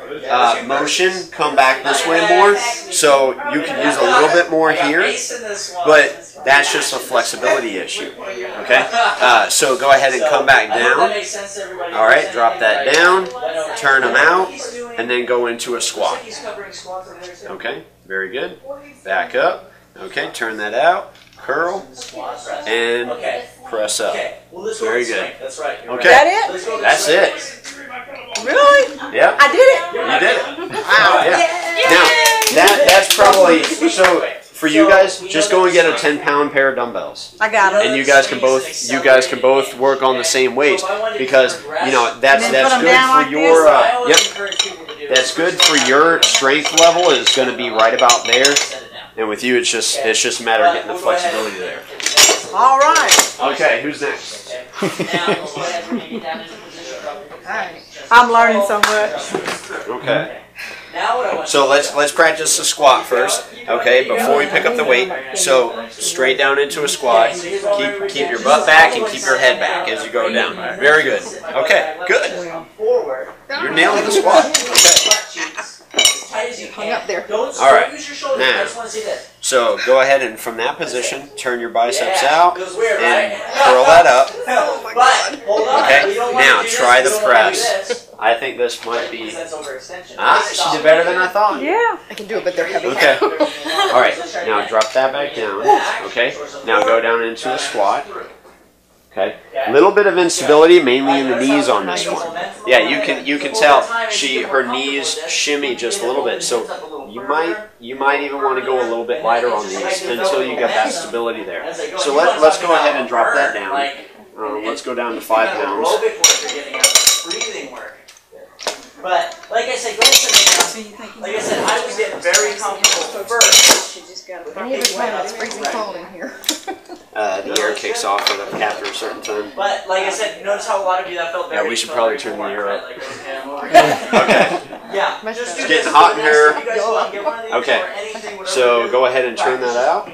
motion. Come back this way more. So you could use a little bit more here, but that's just a flexibility issue. Okay. So go ahead and come back down. All right. Drop that down. Turn them out, and then go into a squat. Okay. Very good. Back up. Okay. Turn that out. Curl and press up. Very good. Okay. That it? That's it. Really? Yeah. I did it. You did it. Wow. Yeah. Now that's probably so. For you guys, just go and get a 10-pound pair of dumbbells. I got it. And you guys can both work on the same weights because that's good for your that's good for your strength level is going to be right about there. And with you, it's just a matter of getting the flexibility there. All right. Okay, who's next? I'm learning so much. Okay. So let's practice the squat first. Okay, before we pick up the weight. So straight down into a squat. Keep your butt back and keep your head back as you go down. Very good. Okay, good. You're nailing the squat. Okay. Hung up there. All right. Now, so go ahead and from that position, turn your biceps out and curl that up. Oh my God. Okay. Now try the press. I think this might be. She did better than I thought. Yeah. I can do it, but they're heavy. Okay. All right. Now drop that back down. Okay. Now go down into a squat. Okay. A little bit of instability, mainly in the knees on this one. Yeah, you can tell her knees shimmy just a little bit. So you might even want to go a little bit lighter on these until you get that stability there. So let's go ahead and drop that down. Let's go down to 5 pounds. But like I said, going to the like I said, I was getting very comfortable first. It's freezing cold in here. The air kicks off after a certain time. But like I said, notice how a lot of you that felt very. Yeah, we should probably turn the air up. Okay. Yeah. It's getting hot in here. Okay. So go ahead and turn that out.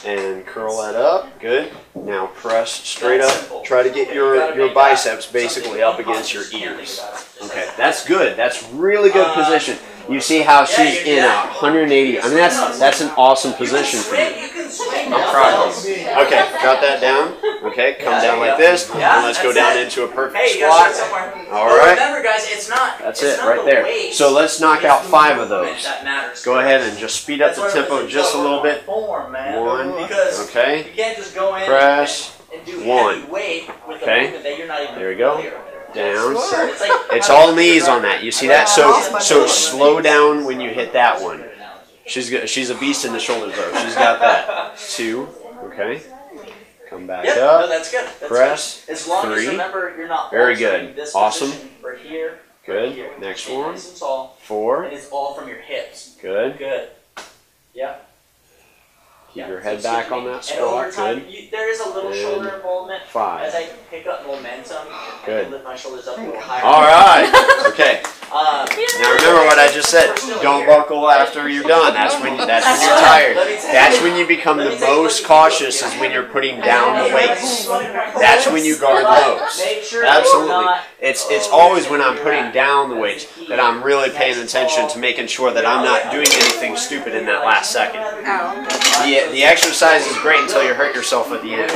And curl that up. Good. Now press straight up. Try to get your biceps basically up against your ears. Okay, that's good. That's really good position. You see how she's in a 180. I mean, that's an awesome position for you. I'm proud of you. Okay, drop that down. Okay, come down like this, and let's go down into a perfect squat. All right. Remember, guys, it's not. That's it right there. So let's knock out 5 of those. Go ahead and just speed up the tempo just a little bit. 1. Okay. You can't just go in press. and do 1. weight with Okay. a movement that you're not even There we go. familiar with. Down. It's like It's all knees on that. You see that? So slow down when you hit that one. She's a beast in the shoulders though. She's got that. 2. Okay. Come back no, up. that's good. That's Press. good. As long 3. as remember you're not Very altering good. this Awesome. position for here. Good. Here. Next Stay one. nice and tall, 4. and it's all from your hips. Good. Good. Yep. Keep your head back on that And over squat. time, Good. there is a little And shoulder involvement. 5. As I pick up momentum, I Good. can lift my shoulders up a little higher. All right. Okay. Now remember what I just said. Don't buckle after you're done. That's when you're tired. That's when you become the most cautious. Is when you're putting down the weights. That's when you guard the most. Absolutely. It's always when I'm putting down the weights that I'm really paying attention to making sure that I'm not doing anything stupid in that last second. The exercise is great until you hurt yourself at the end.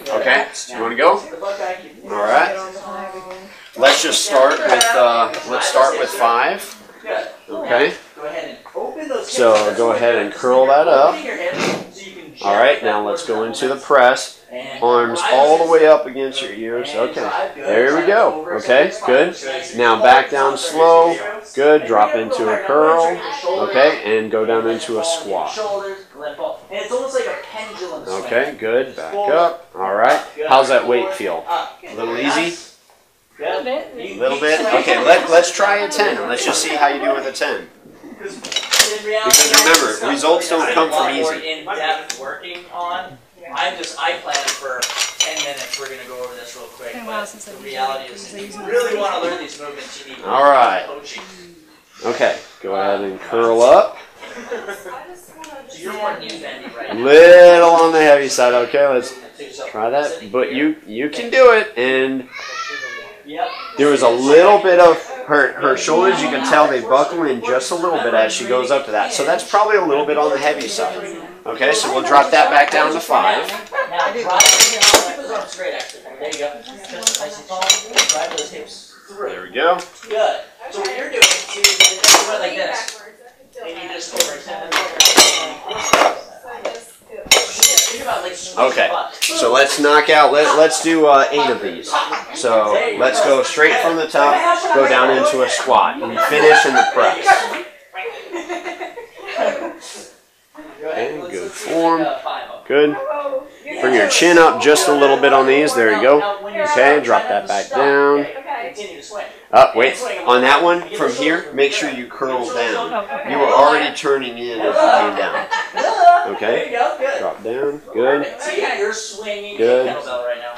Okay. You want to go? All right. Let's just start with 5. Okay. So go ahead and curl that up. All right. Now let's go into the press. Arms all the way up against your ears. Okay. There we go. Okay. Good. Now back down slow. Good. Drop into a curl. Okay. And go down into a squat. Okay. Good. Back up. All right. How's that weight feel? A little easy? A little bit? Okay, let's try a 10, and let's just see how you do with a 10. Because remember, results don't come from easy. In-depth working on. I plan for 10 minutes. We're going to go over this real quick. But the reality is, if you really want to learn these movements, you need all right. coaching. Okay, go ahead and curl up. So you're more knee bendy right now. Little on the heavy side. Okay, let's try that. But you can do it, and there was a little bit of her shoulders. You can tell they buckle in just a little bit as she goes up to that. So that's probably a little bit on the heavy side. Okay, so we'll drop that back down to 5. Now, drive those arms straight, actually. There you go. Just nice and tall. Drive those hips through. There we go. Good. So what you're doing is you do it like this. And you just overextend it. Okay, so let's knock out, let's do 8 of these. So let's go straight from the top, go down into a squat, and finish in the press. Okay, good form. Good. Bring your chin up just a little bit on these. There you go. Okay, drop that back down. Wait, on that one, from here, make sure you curl down. You were already turning in as you came down. Okay, drop down. Good. You're swinging good. kettlebell right now.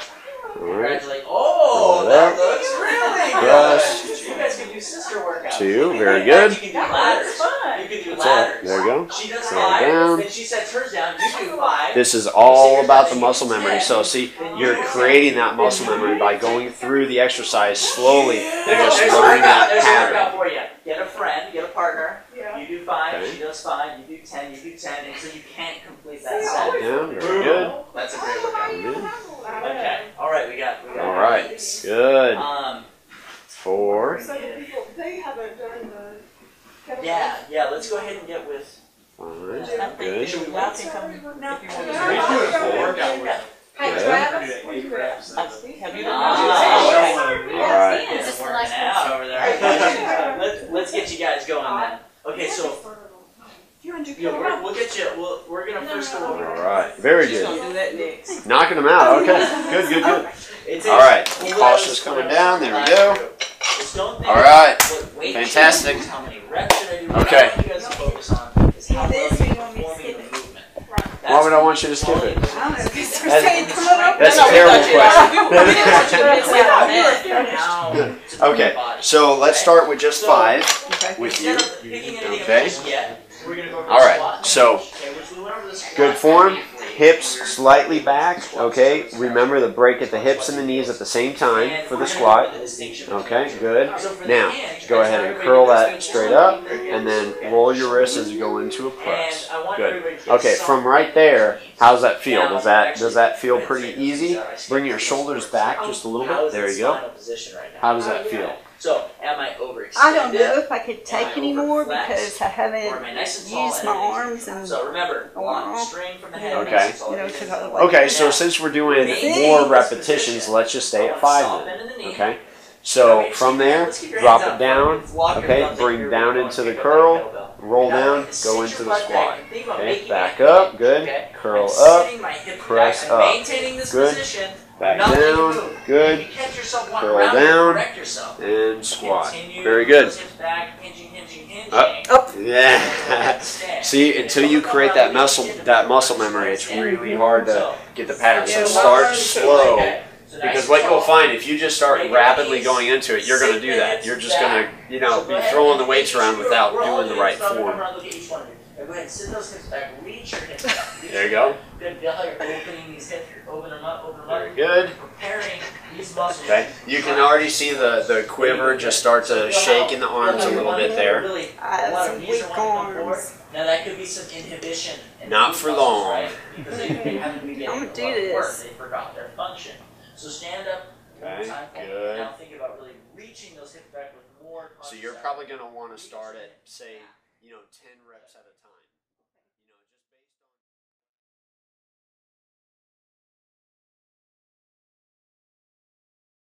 All right. Oh, that looks really good. Press. You guys can do sister workouts. 2, very good. You can do ladders. You can do That's it. ladders. There you go. She does Curl 5, down. then she sets hers down. You do 5. This is all about the muscle memory. So see, you're creating that muscle memory by going through the exercise slowly and just learning that There's a workout pattern. for you. Get a friend, get a partner. You do 5, Okay. she does 5, you do 10, you do 10, and so you can't complete that set. Down, very good. That's a great workout. Good. Okay. All right, we got. All right, good. 4. Yeah. Let's go ahead and get with. 5. Good. Should we walk and come? Have you done All right. It's working out over there. Let's get you guys going then. Okay, so we'll get you. We're gonna first go over. All right, very good. Knocking them out. Okay, good. All right, cautious coming down. There we go. All right, fantastic. Okay. Why would I want you to skip it? That's a terrible question. Okay, so let's start with just 5 with you. Okay. All right, so good form. Hips slightly back, okay? Remember the break at the hips and the knees at the same time for the squat. Okay, good. Now, go ahead and curl that straight up, and then roll your wrists as you go into a press. Good. Okay, from right there, how's that feel? Does that feel pretty easy? Bring your shoulders back just a little bit. There you go. How does that feel? So, am I overextended? I don't know if I could take any more because I haven't used my arms and so remember, strain from the head. Okay. you know, Okay, so since we're doing more repetitions, let's just stay at 5 then. Okay. So from there, drop it down. Okay, bring down into the curl, roll down, go into the squat. Okay, back up, good. Curl up, press up, good. Back down, good. Curl down, and squat. Very good. Up. Yeah. See, until you create that muscle memory, it's really hard to get the pattern. So start slow. Because what you'll find, if you just start rapidly going into it, you're going to do that. You're just going to, you know, be throwing the weights around without doing the right form. Go ahead, sit those hips back, reach your hips up. There you go. Good, feel how you're opening these hips, you're opening them up, Very good. preparing these muscles. Okay, you can already see the quiver just start to shake in the arms a little bit there. I have some weak arms. Now that could be some inhibition. Not for long. Right? Because they haven't been I'm able gonna do to work, this. they forgot their function. So stand up. Okay, Time good. Now think about really reaching those hips back with more. So you're probably going to want to start at, say, 10 reps at a time.